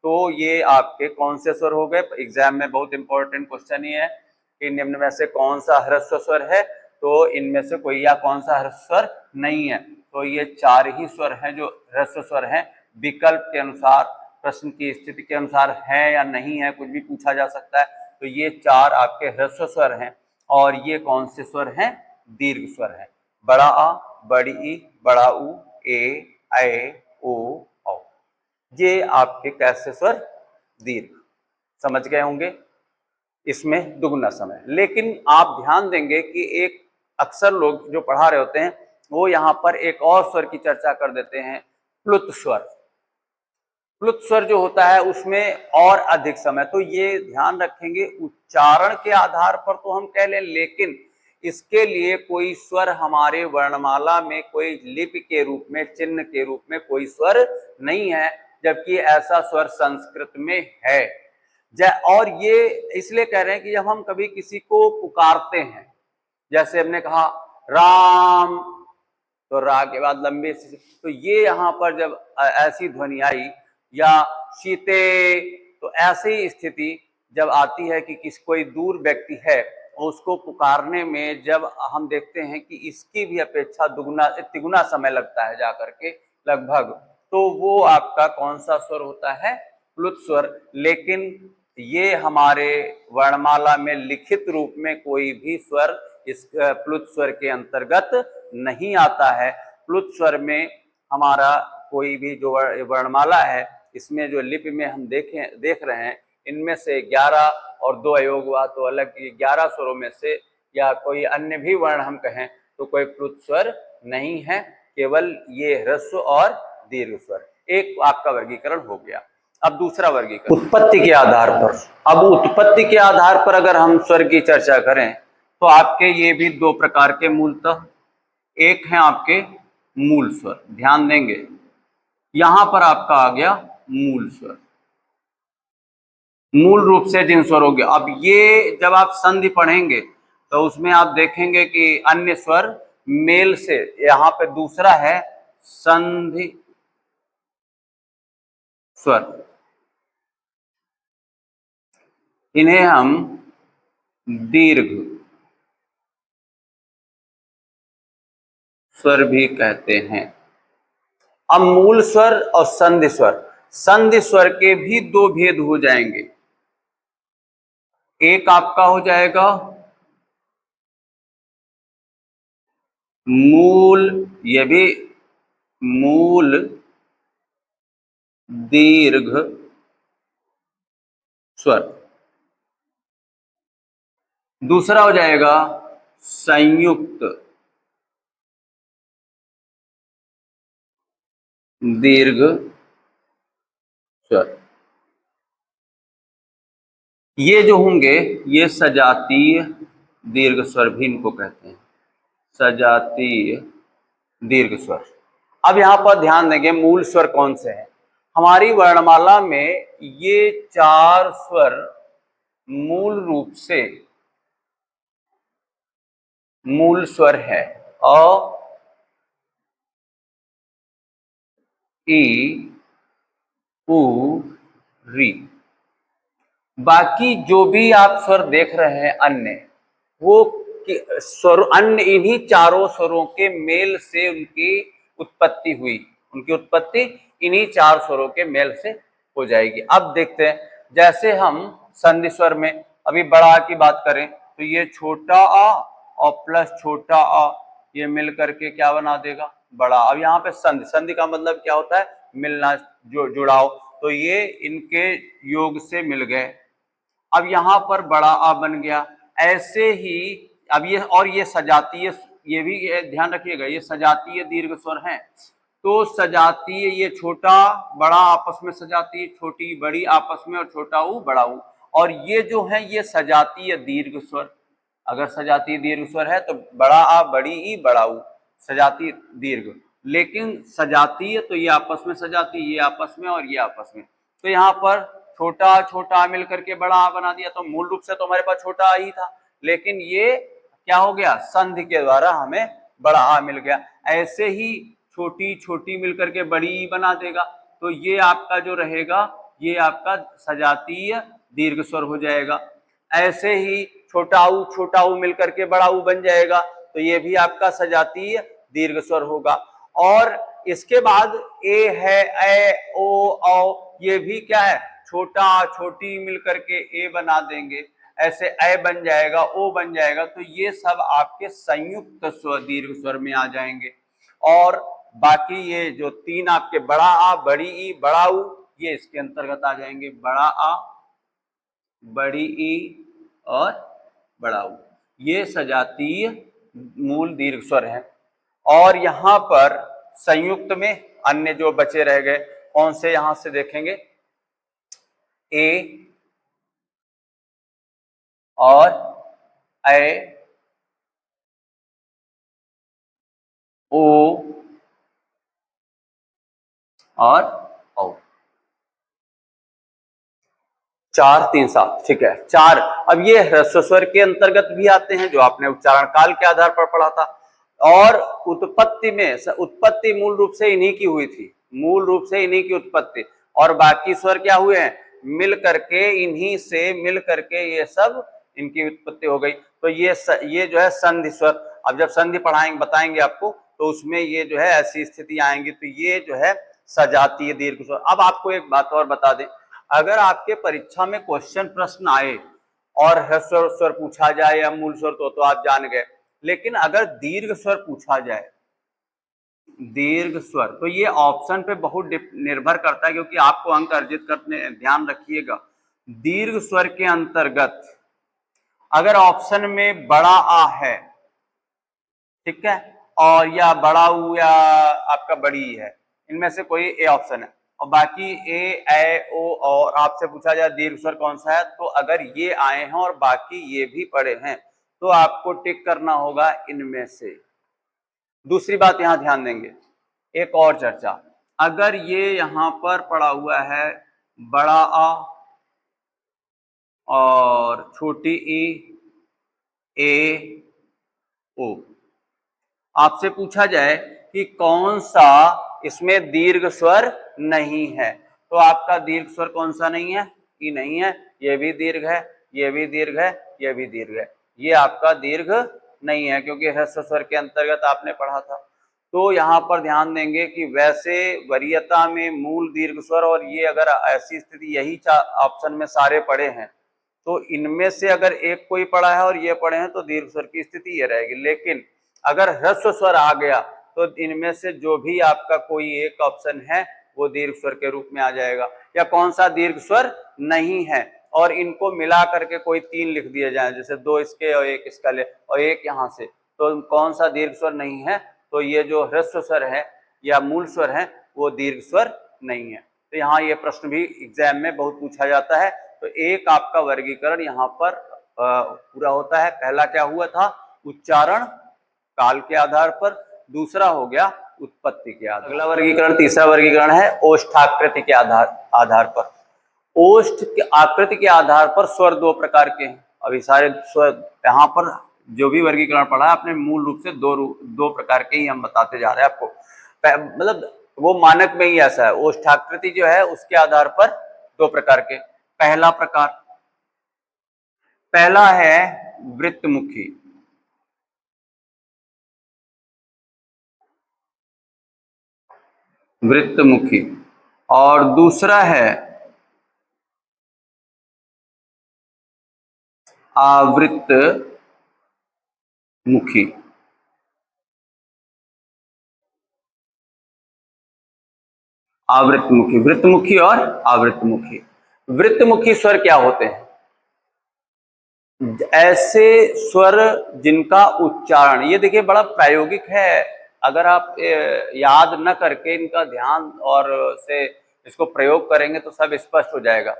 Speaker 1: तो ये आपके कौन से स्वर हो गए? एग्जाम में बहुत इंपॉर्टेंट क्वेश्चन ही है कि निम्न में से कौन सा ह्रस्व स्वर है, तो इनमें से कोई या कौन सा ह्रस्व स्वर नहीं है। तो ये 4 ही स्वर हैं जो ह्रस्व स्वर हैं। विकल्प के अनुसार, प्रश्न की स्थिति के अनुसार है या नहीं है, कुछ भी पूछा जा सकता है। तो ये 4 आपके ह्रस्व स्वर हैं और ये कौन से स्वर हैं? दीर्घ स्वर हैं। बड़ा आ, बड़ी ई, बड़ा उ, ए, ओ, औ। ये आपके कैसे स्वर? दीर्घ। समझ गए होंगे। इसमें दुगुना समय। लेकिन आप ध्यान देंगे कि एक अक्सर लोग जो पढ़ा रहे होते हैं वो यहाँ पर एक और स्वर की चर्चा कर देते हैं, प्लुत स्वर। प्लुत स्वर जो होता है उसमें और अधिक समय। तो ये ध्यान रखेंगे उच्चारण के आधार पर तो हम कह लें, लेकिन इसके लिए कोई स्वर हमारे वर्णमाला में, कोई लिपि के रूप में, चिन्ह के रूप में कोई स्वर नहीं है, जबकि ऐसा स्वर संस्कृत में है। और ये इसलिए कह रहे हैं कि जब हम कभी किसी को पुकारते हैं, जैसे हमने कहा राम, तो रा के बाद लंबे से, तो ये यहाँ पर जब ऐसी ध्वनि आई, या शीते, तो ऐसी स्थिति जब आती है कि कोई दूर व्यक्ति है उसको पुकारने में जब हम देखते हैं कि इसकी भी अपेक्षा दुगुना तिगुना समय लगता है जाकर के लगभग, तो वो आपका कौन सा स्वर होता है? प्लुत स्वर। लेकिन ये हमारे वर्णमाला में लिखित रूप में कोई भी स्वर इस प्लुत स्वर के अंतर्गत नहीं आता है। प्लुत स्वर में हमारा कोई भी जो वर्णमाला है, इसमें जो लिपि में हम देख रहे हैं, इनमें से 11 और 2 अयोग हुआ, तो अलग 11 स्वरों में से या कोई अन्य भी वर्ण हम कहें तो कोई प्लुत स्वर नहीं है, केवल ये ह्रस्व और दीर्घ स्वर। एक आपका वर्गीकरण हो गया। अब दूसरा वर्गीकरण उत्पत्ति के आधार पर। अब उत्पत्ति के आधार पर अगर हम स्वर की चर्चा करें तो आपके ये भी दो प्रकार के मूलतः, एक है आपके मूल स्वर, ध्यान देंगे यहां पर आपका आ गया मूल स्वर, मूल रूप से जिन स्वरों के। अब ये जब आप संधि पढ़ेंगे तो उसमें आप देखेंगे कि अन्य स्वर मेल से, यहां पे दूसरा है संधि स्वर, इन्हें हम दीर्घ स्वर भी कहते हैं। अब मूल स्वर और संधि स्वर, संधि स्वर के भी दो भेद हो जाएंगे, एक आपका हो जाएगा मूल, ये भी मूल दीर्घ स्वर, दूसरा हो जाएगा संयुक्त दीर्घ स्वर। ये जो होंगे ये सजातीय दीर्घ स्वर भी इनको कहते हैं, सजातीय दीर्घ स्वर। अब यहां पर ध्यान देंगे मूल स्वर कौन से हैं। हमारी वर्णमाला में ये चार स्वर मूल रूप से मूल स्वर है, अ, ई, उ, री। बाकी जो भी आप स्वर देख रहे हैं अन्य, वो स्वर अन्य इन्हीं चारों स्वरों के मेल से उनकी उत्पत्ति हुई, उनकी उत्पत्ति इन्हीं चार स्वरों के मेल से हो जाएगी। अब देखते हैं, जैसे हम संधि स्वर में अभी बड़ा आ की बात करें तो ये छोटा आ और प्लस छोटा आ, ये मिल करके क्या बना देगा बड़ा। अब यहाँ पे संधि, संधि का मतलब क्या होता है मिलना, जुड़ाव, तो ये इनके योग से मिल गए, अब यहां पर बड़ा आ बन गया। ऐसे ही अब ये, और ये सजातीय, ये भी ध्यान रखिएगा ये सजातीय दीर्घ स्वर हैं, तो सजातीय ये छोटा बड़ा आपस में सजातीय, छोटी बड़ी आपस में, और छोटा ऊ बड़ा ऊ, और ये जो है ये सजातीय दीर्घ स्वर। अगर सजातीय दीर्घ स्वर है तो बड़ा आ बड़ी ई बड़ा ऊ, सजातीय दीर्घ। लेकिन सजातीय तो ये आपस में सजातीय, ये आपस में और ये आपस में, तो यहाँ पर छोटा छोटा मिल करके बड़ा आ बना दिया, तो मूल रूप से तो हमारे पास छोटा आ ही था, लेकिन ये क्या हो गया संधि के द्वारा हमें बड़ा आ मिल गया। ऐसे ही छोटी छोटी मिलकर के बड़ी बना देगा, तो ये आपका जो रहेगा ये आपका सजातीय दीर्घ स्वर हो जाएगा। ऐसे ही छोटा ऊ मिलकर के बड़ा ऊ बन जाएगा, तो ये भी आपका सजातीय दीर्घ स्वर होगा। और इसके बाद ए है, ए ओ औ, ये भी क्या है छोटा छोटी मिलकर के ए बना देंगे, ऐसे ए बन जाएगा, ओ बन जाएगा, तो ये सब आपके संयुक्त स्वर दीर्घ स्वर में आ जाएंगे। और बाकी ये जो तीन आपके बड़ा आ बड़ी ई बड़ा ऊ, ये इसके अंतर्गत आ जाएंगे, बड़ा आ बड़ी ई और बड़ा ऊ, ये सजातीय मूल दीर्घ स्वर है। और यहां पर संयुक्त में अन्य जो बचे रह गए कौन से, यहां से देखेंगे ए और ए, ओ और औ, 4 3 7, ठीक है 4। अब ये ह्रस्व स्वर के अंतर्गत भी आते हैं जो आपने उच्चारण काल के आधार पर पढ़ा था। और उत्पत्ति में, उत्पत्ति मूल रूप से इन्हीं की हुई थी, मूल रूप से इन्हीं की उत्पत्ति, और बाकी स्वर क्या हुए हैं मिल करके, इन्हीं से मिल करके ये सब इनकी उत्पत्ति हो गई। तो ये जो है संधि स्वर, अब जब संधि पढ़ाएंगे बताएंगे आपको तो उसमें ये जो है ऐसी स्थिति आएंगी, तो ये जो है सजातीय दीर्घ स्वर। अब आपको एक बात और बता दें, अगर आपके परीक्षा में क्वेश्चन प्रश्न आए और ह्रस्व स्वर पूछा जाए या मूल स्वर, तो आप जान गए, लेकिन अगर दीर्घ स्वर पूछा जाए, दीर्घ स्वर, तो ये ऑप्शन पे बहुत निर्भर करता है, क्योंकि आपको अंक अर्जित करने, ध्यान रखिएगा दीर्घ स्वर के अंतर्गत अगर ऑप्शन में बड़ा आ है, ठीक है, और या बड़ा ऊ या आपका बड़ी है, इनमें से कोई ए ऑप्शन है, और बाकी ए, ऐ, ओ, और आपसे पूछा जाए दीर्घ स्वर कौन सा है, तो अगर ये आए हैं और बाकी ये भी पड़े हैं तो आपको टिक करना होगा इनमें से। दूसरी बात यहां ध्यान देंगे, एक और चर्चा, अगर ये यहां पर पड़ा हुआ है बड़ा आ और छोटी ई, ए, ओ, आपसे पूछा जाए कि कौन सा इसमें दीर्घ स्वर नहीं है, तो आपका दीर्घ स्वर कौन सा नहीं है, ई नहीं है, ये भी दीर्घ है, ये भी दीर्घ है, ये भी दीर्घ है, ये आपका दीर्घ नहीं है क्योंकि ह्रस्व स्वर के अंतर्गत आपने पढ़ा था। तो यहाँ पर ध्यान देंगे कि वैसे वरीयता में मूल दीर्घ स्वर, और ये अगर ऐसी स्थिति यही ऑप्शन में सारे पड़े हैं तो इनमें से अगर एक कोई पड़ा है और ये पड़े हैं तो दीर्घ स्वर की स्थिति ये रहेगी। लेकिन अगर ह्रस्व स्वर आ गया तो इनमें से जो भी आपका कोई एक ऑप्शन है वो दीर्घ स्वर के रूप में आ जाएगा। या कौन सा दीर्घ स्वर नहीं है और इनको मिला करके कोई 3 लिख दिए जाए, जैसे 2 इसके और 1 इसका ले और 1 यहाँ से, तो कौन सा दीर्घ स्वर नहीं है, तो ये जो ह्रस्व स्वर है या मूल स्वर है वो दीर्घ स्वर नहीं है। तो यहाँ ये प्रश्न भी एग्जाम में बहुत पूछा जाता है। तो एक आपका वर्गीकरण यहाँ पर पूरा होता है। पहला क्या हुआ था, उच्चारण काल के आधार पर, दूसरा हो गया उत्पत्ति के आधार। अगला वर्गीकरण, तीसरा वर्गीकरण है ओष्ठाकृति के आधार पर। ओष्ठ की आकृति के आधार पर स्वर 2 प्रकार के हैं। अभी सारे स्वर यहाँ पर जो भी वर्गीकरण पढ़ा है आपने मूल रूप से दो प्रकार के ही हम बताते जा रहे हैं आपको, मतलब वो मानक में ही ऐसा है। ओष्ठाकृति जो है उसके आधार पर 2 प्रकार के। पहला प्रकार, पहला है वृत्तमुखी, वृत्तमुखी, और दूसरा है आवृत्तमुखी। आवृत्तमुखी, वृत्तमुखी और आवृत्तमुखी। वृत्तमुखी स्वर क्या होते हैं, ऐसे स्वर जिनका उच्चारण, ये देखिए बड़ा प्रायोगिक है, अगर आप याद न करके इनका ध्यान और से इसको प्रयोग करेंगे तो सब स्पष्ट हो जाएगा।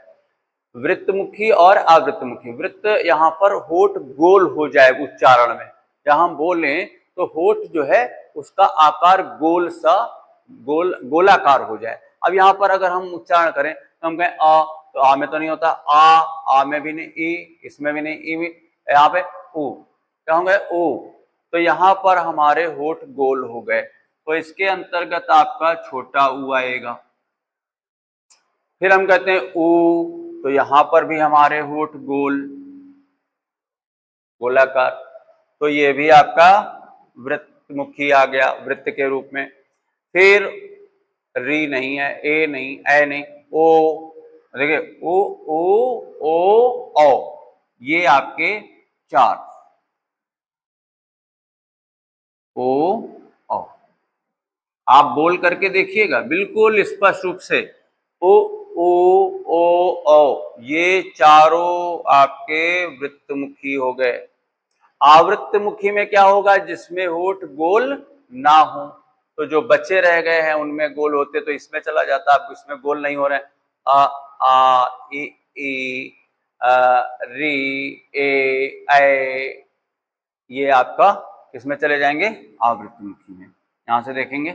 Speaker 1: वृत्तमुखी और आवृत्तमुखी, वृत्त यहाँ पर होठ गोल हो जाए उच्चारण में, जहां हम बोले तो होठ जो है उसका आकार गोल सा गोलाकार हो जाए। अब यहाँ पर अगर हम उच्चारण करें तो हम कहें आ, तो आ में तो नहीं होता, आ में भी नहीं, ई इसमें भी नहीं, ई भी, यहाँ पे ऊ, क्या होंगे ऊ, तो यहाँ पर हमारे होठ गोल हो गए, तो इसके अंतर्गत आपका छोटा ऊ आएगा। फिर हम कहते हैं ऊ, तो यहां पर भी हमारे होठ गोलाकार, तो ये भी आपका वृत्तमुखी आ गया वृत्त के रूप में। फिर री नहीं है, ए नहीं, ए नहीं, ओ, देखिए ओ ओ, ये आपके 4 ओ ओ। आप बोल करके देखिएगा बिल्कुल स्पष्ट रूप से, ओ ओ, ये चारों आपके वृत्तमुखी हो गए। आवृत्तमुखी में क्या होगा, जिसमें होठ गोल ना हो, तो जो बच्चे रह गए हैं उनमें गोल होते तो इसमें चला जाता, आपको इसमें गोल नहीं हो रहे हैं। आ ई री ए ऐ, ये आपका किसमें चले जाएंगे, आवृत्तमुखी में। यहां से देखेंगे,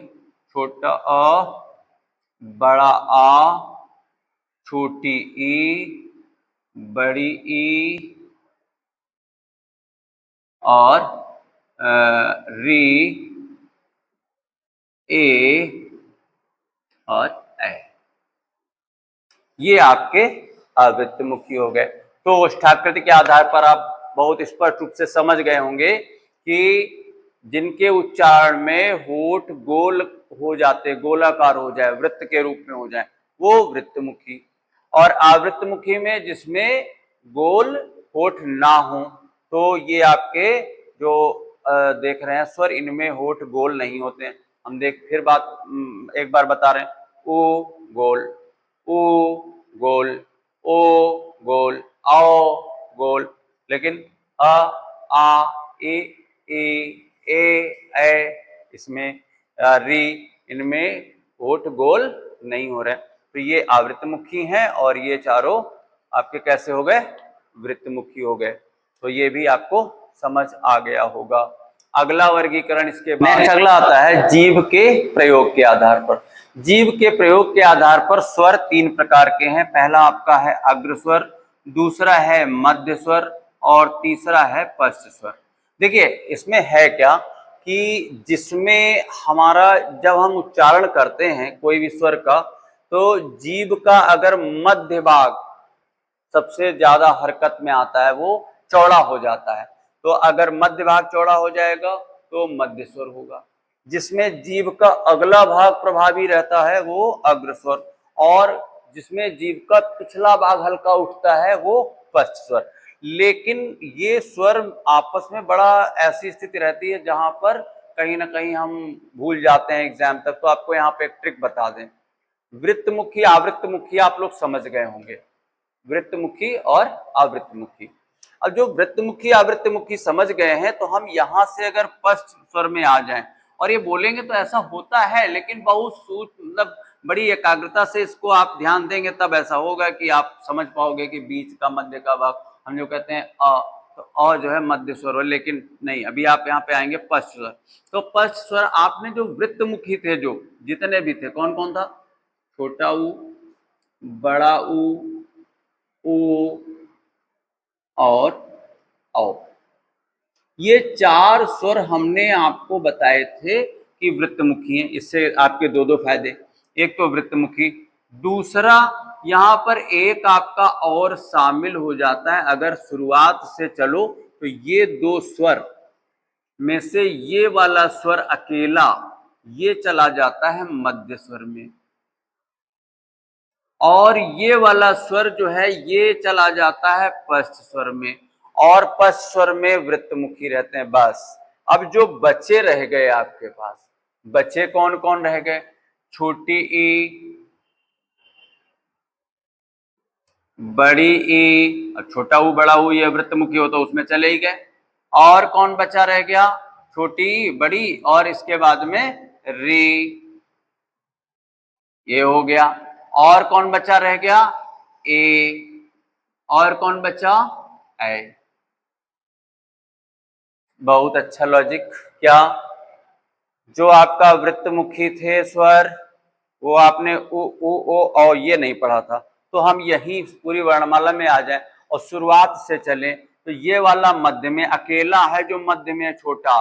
Speaker 1: छोटा अ, बड़ा आ, छोटी ई, बड़ी ई, और री, ए और ऐ, ये आपके आवृत्तमुखी हो गए। तो ओष्ठाकृति के आधार पर आप बहुत स्पष्ट रूप से समझ गए होंगे कि जिनके उच्चारण में होठ गोल हो जाते, गोलाकार हो जाए, वृत्त के रूप में हो जाए, वो वृत्तमुखी। और आवृत्तमुखी में जिसमें गोल होठ ना हो, तो ये आपके जो देख रहे हैं स्वर, इनमें होठ गोल नहीं होते हैं। हम फिर बात एक बार बता रहे हैं, ओ गोल, ओ गोल, ओ गोल, आओ गोल, लेकिन अ आ ए इसमें री, इनमें होठ गोल नहीं हो रहे। तो ये आवृत्तमुखी हैं और ये चारों आपके कैसे हो गए, वृत्तमुखी हो गए। तो ये भी आपको समझ आ गया होगा। अगला वर्गीकरण इसके बाद नेक्स्ट अगला आता है जीभ के प्रयोग के आधार पर। जीभ के प्रयोग के आधार पर स्वर तीन प्रकार के हैं। पहला आपका है अग्र स्वर, दूसरा है मध्य स्वर और तीसरा है पश्च स्वर। देखिए इसमें है क्या कि जिसमें हमारा जब हम उच्चारण करते हैं कोई भी स्वर का, तो जीभ का अगर मध्य भाग सबसे ज्यादा हरकत में आता है, वो चौड़ा हो जाता है। तो अगर मध्य भाग चौड़ा हो जाएगा तो मध्य स्वर होगा। जिसमें जीभ का अगला भाग प्रभावी रहता है वो अग्र स्वर, और जिसमें जीभ का पिछला भाग हल्का उठता है वो पश्च स्वर। लेकिन ये स्वर आपस में बड़ा ऐसी स्थिति रहती है जहां पर कहीं ना कहीं हम भूल जाते हैं एग्जाम तक। तो आपको यहाँ पे एक ट्रिक बता दें, वृत्तमुखी आवृत्तमुखी आप लोग समझ गए होंगे, वृत्तमुखी और आवृत्तमुखी। अब जो वृत्तमुखी आवृत्तमुखी समझ गए हैं, तो हम यहां से अगर पश्च स्वर में आ जाएं और ये बोलेंगे तो ऐसा होता है, लेकिन बहुत मतलब बड़ी एकाग्रता से इसको आप ध्यान देंगे तब ऐसा होगा कि आप समझ पाओगे कि बीच का मध्य का भाग हम जो कहते हैं अ, तो अ जो है मध्य स्वर हो, लेकिन नहीं। अभी आप यहाँ पे आएंगे पश्च स्वर। तो पश्च स्वर आपने जो वृत्तमुखी थे, जो जितने भी थे, कौन कौन था, छोटा ऊ, बड़ा ऊ, ऊ और औ, ये चार स्वर हमने आपको बताए थे कि वृत्तमुखी हैं। इससे आपके दो दो फायदे, एक तो वृत्तमुखी, दूसरा यहां पर एक आपका और शामिल हो जाता है। अगर शुरुआत से चलो तो ये दो स्वर में से ये वाला स्वर अकेला ये चला जाता है मध्य स्वर में, और ये वाला स्वर जो है ये चला जाता है पश्च स्वर में, और पश्च स्वर में वृत्तमुखी रहते हैं। बस अब जो बचे रह गए आपके पास, बचे कौन कौन रह गए, छोटी ई, बड़ी ई, और छोटा ऊ बड़ा ऊ ये वृत्तमुखी हो तो उसमें चले ही गए। और कौन बचा रह गया, छोटी ई, बड़ी, और इसके बाद में री, ये हो गया। और कौन बचा रह गया, ए, और कौन बचा, ए। बहुत अच्छा लॉजिक। क्या, जो आपका वृत्तमुखी थे स्वर, वो आपने उ ओ औ ये नहीं पढ़ा था, तो हम यही पूरी वर्णमाला में आ जाए और शुरुआत से चलें तो ये वाला मध्य में अकेला है, जो मध्य में छोटा,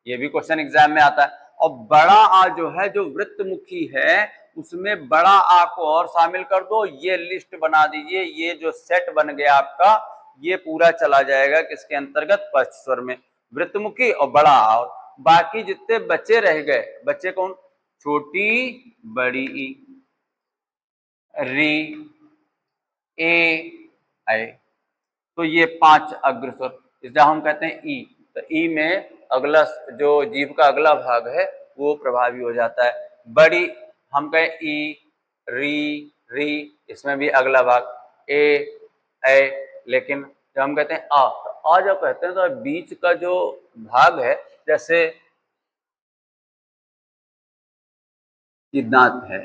Speaker 1: ये भी क्वेश्चन एग्जाम में आता है। और बड़ा आ जो है, जो वृत्तमुखी है, उसमें बड़ा आ को और शामिल कर दो, ये लिस्ट बना दीजिए, ये जो सेट बन गया आपका, ये पूरा चला जाएगा किसके अंतर्गत, पश्च स्वर में, वृत्तमुखी और बड़ा आ। और बाकी जितने बचे रह गए, बच्चे कौन, छोटी, बड़ी ई, री, ए, आई, तो ये पांच अग्र स्वर, इसलिए हम कहते हैं ई। तो ई में अगला जो जीभ का अगला भाग है वो प्रभावी हो जाता है। बड़ी हम कहें ई, री, री, इसमें भी अगला भाग ए, लेकिन जब हम कहते हैं आ, तो आ जब कहते हैं तो बीच का जो भाग है, जैसे दांत है,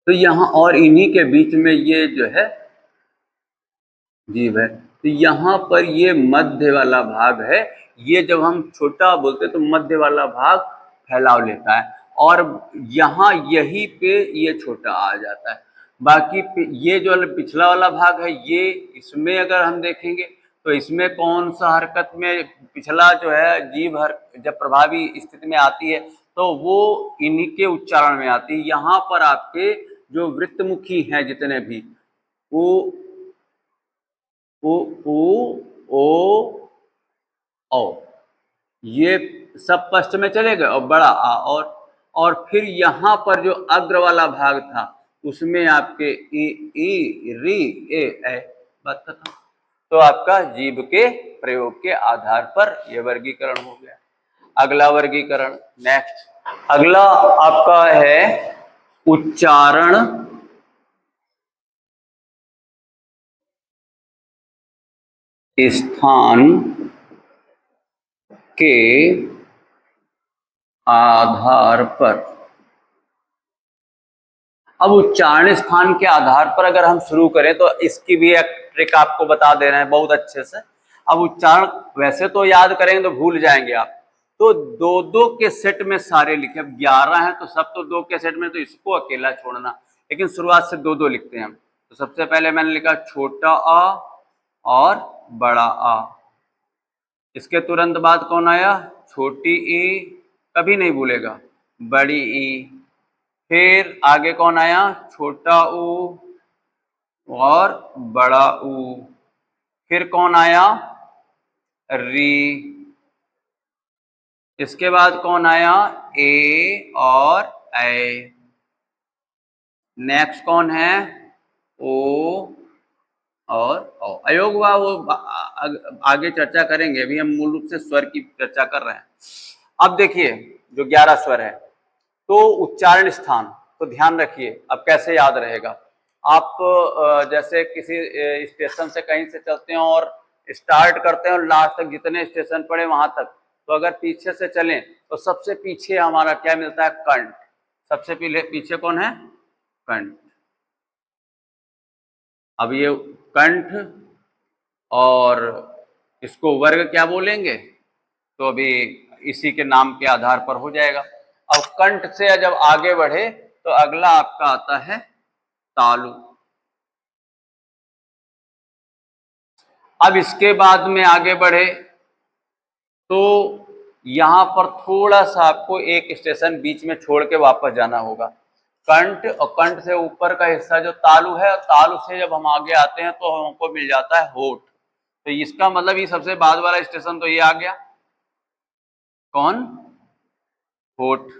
Speaker 1: तो यहाँ और इन्हीं के बीच में ये जो है जीभ है, तो यहाँ पर ये मध्य वाला भाग है। ये जब हम छोटा बोलते हैं तो मध्य वाला भाग फैलाव लेता है, और यहाँ यही पे ये छोटा आ जाता है। बाकी ये जो पिछला वाला भाग है, ये इसमें अगर हम देखेंगे तो इसमें कौन सा हरकत में पिछला जो है जीभ जब प्रभावी स्थिति में आती है तो वो इन्हीं के उच्चारण में आती है। यहाँ पर आपके जो वृत्तमुखी हैं जितने भी, वो उ, ओ, औ, ये सब पश्च में चले गए, और बड़ा आ, और फिर यहाँ पर जो अग्र वाला भाग था उसमें आपके ई, री, ए, बात खत्म। तो आपका जीभ के प्रयोग के आधार पर यह वर्गीकरण हो गया। अगला वर्गीकरण नेक्स्ट, अगला आपका है उच्चारण स्थान के आधार पर। अब उच्चारण स्थान के आधार पर अगर हम शुरू करें तो इसकी भी एक ट्रिक आपको बता दे रहे हैं बहुत अच्छे से। अब उच्चारण वैसे तो याद करेंगे तो भूल जाएंगे आप, तो दो दो के सेट में सारे लिखे। अब 11 है तो सब तो दो के सेट में, तो इसको अकेला छोड़ना, लेकिन शुरुआत से दो दो लिखते हैं हम। तो सबसे पहले मैंने लिखा छोटा आ और बड़ा आ। इसके तुरंत बाद कौन आया? छोटी ई, कभी नहीं भूलेगा, बड़ी ई। फिर आगे कौन आया? छोटा ऊ और बड़ा ऊ। फिर कौन आया? री। इसके बाद कौन आया? ए और ए। नेक्स्ट कौन है? ओ और ओ। अयोग हुआ वो आगे चर्चा करेंगे, अभी हम मूल रूप से स्वर की चर्चा कर रहे हैं। अब देखिए जो 11 स्वर है, तो उच्चारण स्थान तो ध्यान रखिए। अब कैसे याद रहेगा? आप जैसे किसी स्टेशन से कहीं से चलते हैं और स्टार्ट करते हैं और लास्ट तक जितने स्टेशन पड़े वहां तक, तो अगर पीछे से चलें तो सबसे पीछे हमारा क्या मिलता है? कंठ। सबसे पीछे कौन है? कंठ। अब ये कंठ और इसको वर्ग क्या बोलेंगे? तो अभी इसी के नाम के आधार पर हो जाएगा। अब कंठ से जब आगे बढ़े तो अगला आपका आता है तालु। अब इसके बाद में आगे बढ़े तो यहां पर थोड़ा सा आपको एक स्टेशन बीच में छोड़ के वापस जाना होगा। कंठ और कंठ से ऊपर का हिस्सा जो तालु है, तालु से जब हम आगे आते हैं तो हमको मिल जाता है होठ। तो इसका मतलब ये सबसे बाद वाला स्टेशन तो ये आ गया, कौन? होठ।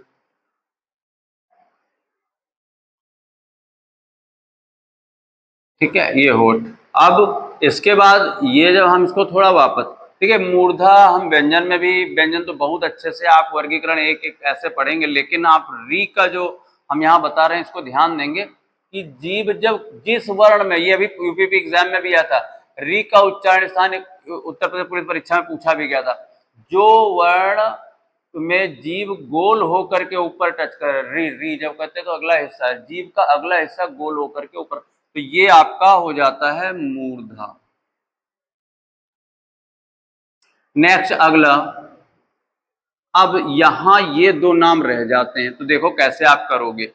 Speaker 1: ठीक है, ये होठ। अब इसके बाद ये जब हम इसको थोड़ा वापस, ठीक है, मूर्धा हम व्यंजन में भी, व्यंजन तो बहुत अच्छे से आप वर्गीकरण एक एक ऐसे पढ़ेंगे, लेकिन आप री का जो हम यहाँ बता रहे हैं इसको ध्यान देंगे कि जीव जब जिस वर्ण में, ये अभी यूपीपी एग्जाम में भी आया था, री का उच्चारण स्थान उत्तर प्रदेश पुलिस परीक्षा में पूछा भी गया था। जो वर्ण में जीव गोल होकर के ऊपर टच कर, री री जब कहते हैं तो अगला हिस्सा है, जीव का अगला हिस्सा गोल होकर के ऊपर, तो ये आपका हो जाता है मूर्धा। नेक्स्ट अगला, अब यहां ये दो नाम रह जाते हैं, तो देखो कैसे आप करोगे।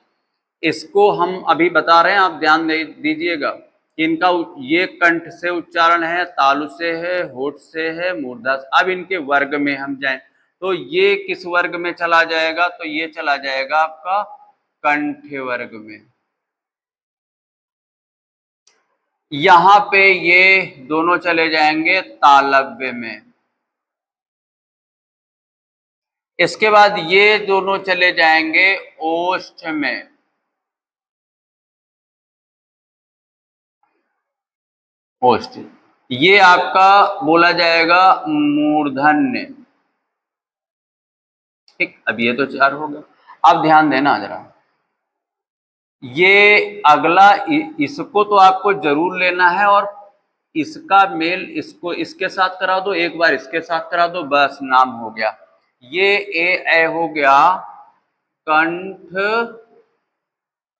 Speaker 1: इसको हम अभी बता रहे हैं, आप ध्यान दीजिएगा कि इनका ये कंठ से उच्चारण है, तालु से है, होठ से है, मूर्धा से। अब इनके वर्ग में हम जाएं तो ये किस वर्ग में चला जाएगा? तो ये चला जाएगा आपका कंठ वर्ग में। यहां पे ये दोनों चले जाएंगे तालव्य में। इसके बाद ये दोनों चले जाएंगे ओष्ठ में। ओष्ठ, ये आपका बोला जाएगा मूर्धन्य। ठीक, अब ये तो चार हो गया। अब ध्यान देना जरा, ये अगला इसको तो आपको जरूर लेना है और इसका मेल इसको इसके साथ करा दो, एक बार इसके साथ करा दो, बस नाम हो गया। ये ए हो गया कंठ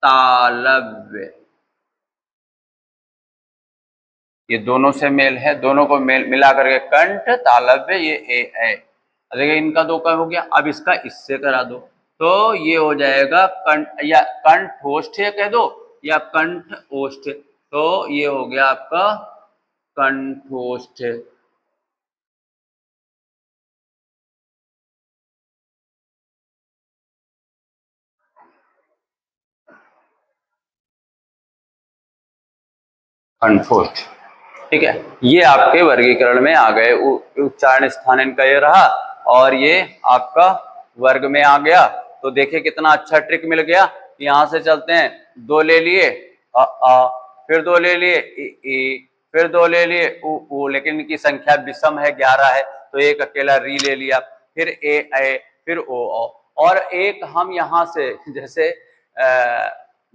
Speaker 1: तालव्य। ये दोनों से मेल है, दोनों को मेल मिला करके कंठ तालव्य, ये ए। देखिए इनका दो का हो गया। अब इसका इससे करा दो तो ये हो जाएगा कंठ, या कंठोष्ठ कह दो या कंठ ओष्ठ, तो ये हो गया आपका कंठोष्ठ। कंठोष्ठ, ठीक है, ये आपके वर्गीकरण में आ गए। उच्चारण स्थान इनका ये रहा और ये आपका वर्ग में आ गया। तो देखिए कितना अच्छा ट्रिक मिल गया। यहां से चलते हैं, दो ले लिए आ, फिर दो ले लिए ई, फिर दो ले लिए उ, लेकिन इनकी संख्या विषम है, 11 है, तो एक अकेला री ले लिया, फिर ए, फिर ओ। और एक हम यहाँ से जैसे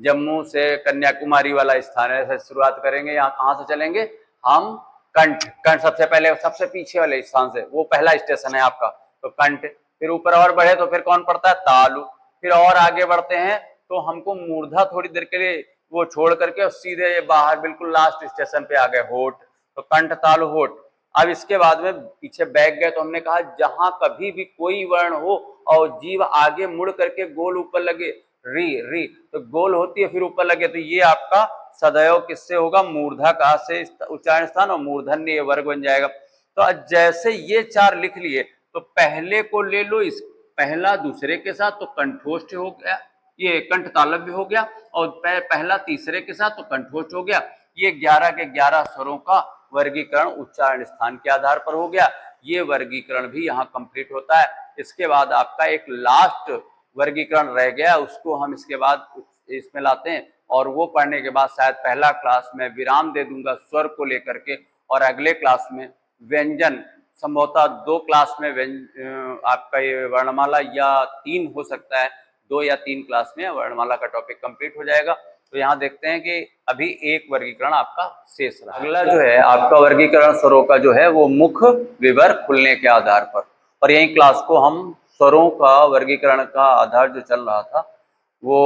Speaker 1: जम्मू से कन्याकुमारी वाला स्थान है, ऐसे शुरुआत करेंगे। यहाँ कहाँ से चलेंगे हम? कंठ। कंठ सबसे पहले, सबसे पीछे वाले स्थान से, वो पहला स्टेशन है आपका, तो कंठ। फिर ऊपर और बढ़े तो फिर कौन पड़ता है? तालु। फिर और आगे बढ़ते हैं तो हमको मूर्धा थोड़ी देर के लिए वो छोड़ करके और सीधे बाहर बिल्कुल लास्ट स्टेशन पे आ गए, होठ, तो कंठ तालु होठ। अब इसके बाद में पीछे बैठ गए तो हमने कहा जहां कभी भी कोई वर्ण हो और जीभ आगे मुड़ करके गोल ऊपर लगे, री री तो गोल होती है फिर ऊपर लगे, तो ये आपका सदैव किससे होगा, मूर्धा का से उच्चारण स्थान और मूर्धन्य वर्ग बन जाएगा। तो जैसे ये चार लिख लिए तो पहले को ले लो, इस पहला दूसरे के साथ तो कंठोष्ठ हो गया, ये कंठ तालव्य हो गया, और पहला तीसरे के साथ तो कंठोष्ठ हो गया। ये 11 के 11 स्वरों का वर्गीकरण उच्चारण स्थान के आधार पर हो गया। ये वर्गीकरण भी यहाँ कंप्लीट होता है। इसके बाद आपका एक लास्ट वर्गीकरण रह गया, उसको हम इसके बाद इसमें लाते हैं, और वो पढ़ने के बाद शायद पहला क्लास में विराम दे दूंगा स्वर को लेकर के, और अगले क्लास में व्यंजन, संभवतः 2 क्लास में आपका ये वर्णमाला या 3 हो सकता है, 2 या 3 क्लास में वर्णमाला का टॉपिक कंप्लीट हो जाएगा। तो यहाँ देखते हैं कि अभी एक वर्गीकरण आपका शेष रहा। अगला जो है आपका वर्गीकरण स्वरों का जो है वो मुख विवर खुलने के आधार पर, और यही क्लास को हम स्वरों का वर्गीकरण का आधार जो चल रहा था वो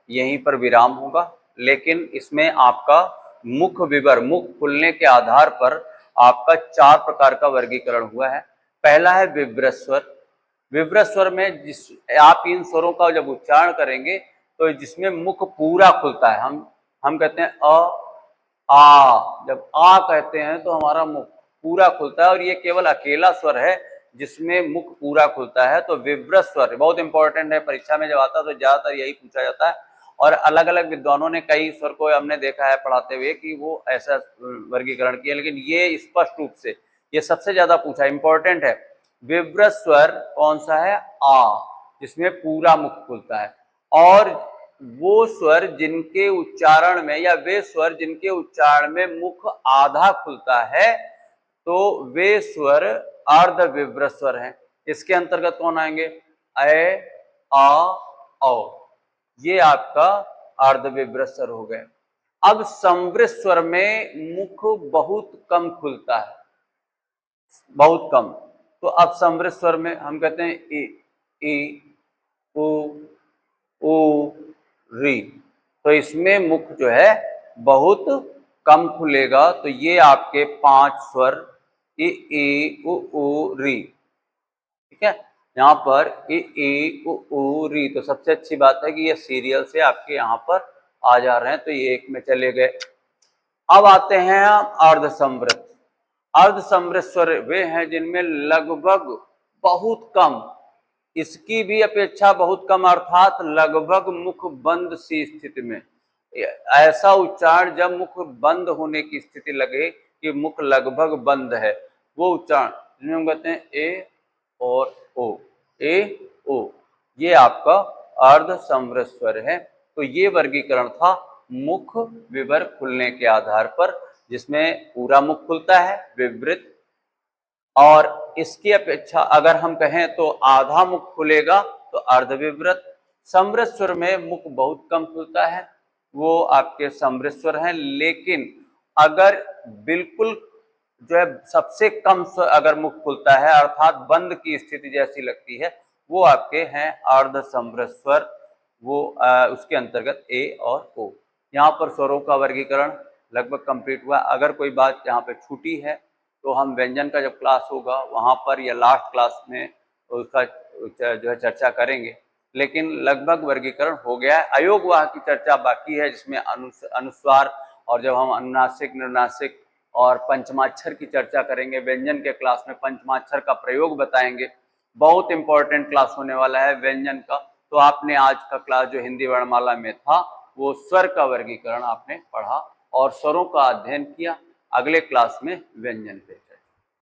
Speaker 1: यहीं पर विराम होगा। लेकिन इसमें आपका मुख विवर, मुख खुलने के आधार पर आपका 4 प्रकार का वर्गीकरण हुआ है। पहला है विव्र स्वर। विव्र स्वर में जिस आप इन स्वरों का जब उच्चारण करेंगे तो जिसमें मुख पूरा खुलता है, हम कहते हैं आ, जब आ कहते हैं तो हमारा मुख पूरा खुलता है, और ये केवल अकेला स्वर है जिसमें मुख पूरा खुलता है, तो विव्र स्वर बहुत इंपॉर्टेंट है। परीक्षा में जब आता है तो ज्यादातर यही पूछा जाता है, और अलग अलग विद्वानों ने कई स्वर को हमने देखा है पढ़ाते हुए कि वो ऐसा वर्गीकरण किया, लेकिन ये स्पष्ट रूप से ये सबसे ज्यादा पूछा, इंपॉर्टेंट है। विव्र स्वर कौन सा है, आ, जिसमें पूरा मुख खुलता है, और वो स्वर जिनके उच्चारण में, या वे स्वर जिनके उच्चारण में मुख आधा खुलता है, तो वे स्वर अर्ध विव्र स्वर हैं। इसके अंतर्गत कौन आएंगे, ए, आ, औ, ये आपका अर्ध विव्र स्वर हो गए। अब संवृत स्वर में मुख बहुत कम खुलता है, बहुत कम, तो अब संवृत स्वर में हम कहते हैं ई, उ, री, तो इसमें मुख जो है बहुत कम खुलेगा। तो ये आपके 5 स्वर ई, उ, री, ठीक है। यहाँ पर ई, उ, री, तो सबसे अच्छी बात है कि ये सीरियल से आपके यहाँ पर आ जा रहे हैं, तो ये एक में चले गए। अब आते हैं हम अर्ध संवृत। अर्ध संवृत स्वर वे हैं जिनमें लगभग बहुत कम, इसकी भी अपेक्षा बहुत कम, अर्थात लगभग मुख बंद सी स्थिति में, ऐसा उच्चारण जब मुख बंद होने की स्थिति लगे कि मुख लगभग बंद है, वो उच्चारण जिन्हें हम कहते हैं ए और ओ, ए ओ, ये आपका अर्ध संवृत स्वर है। तो ये वर्गीकरण था मुख विवर खुलने के आधार पर, जिसमें पूरा मुख खुलता है विवृत, और इसकी अपेक्षा अगर हम कहें तो आधा मुख खुलेगा तो अर्धविवृत। समृत स्वर में मुख बहुत कम खुलता है, वो आपके समृत स्वर हैं। लेकिन अगर बिल्कुल जो है सबसे कम अगर मुख खुलता है, अर्थात बंद की स्थिति जैसी लगती है, वो आपके हैं अर्ध समृत स्वर, वो उसके अंतर्गत ए और ओ। यहाँ पर स्वरों का वर्गीकरण लगभग कंप्लीट हुआ। अगर कोई बात यहाँ पे छूटी है तो हम व्यंजन का जब क्लास होगा वहाँ पर या लास्ट क्लास में उसका जो है चर्चा करेंगे, लेकिन लगभग वर्गीकरण हो गया है। अयोगवाह की चर्चा बाकी है, जिसमें अनुस्वार, और जब हम अनुनासिक, निर्नासिक और पंचमाक्षर की चर्चा करेंगे, व्यंजन के क्लास में पंचमाक्षर का प्रयोग बताएंगे। बहुत इंपॉर्टेंट क्लास होने वाला है व्यंजन का। तो आपने आज का क्लास जो हिंदी वर्णमाला में था वो स्वर का वर्गीकरण आपने पढ़ा और स्वरों का अध्ययन किया। अगले क्लास में व्यंजन पे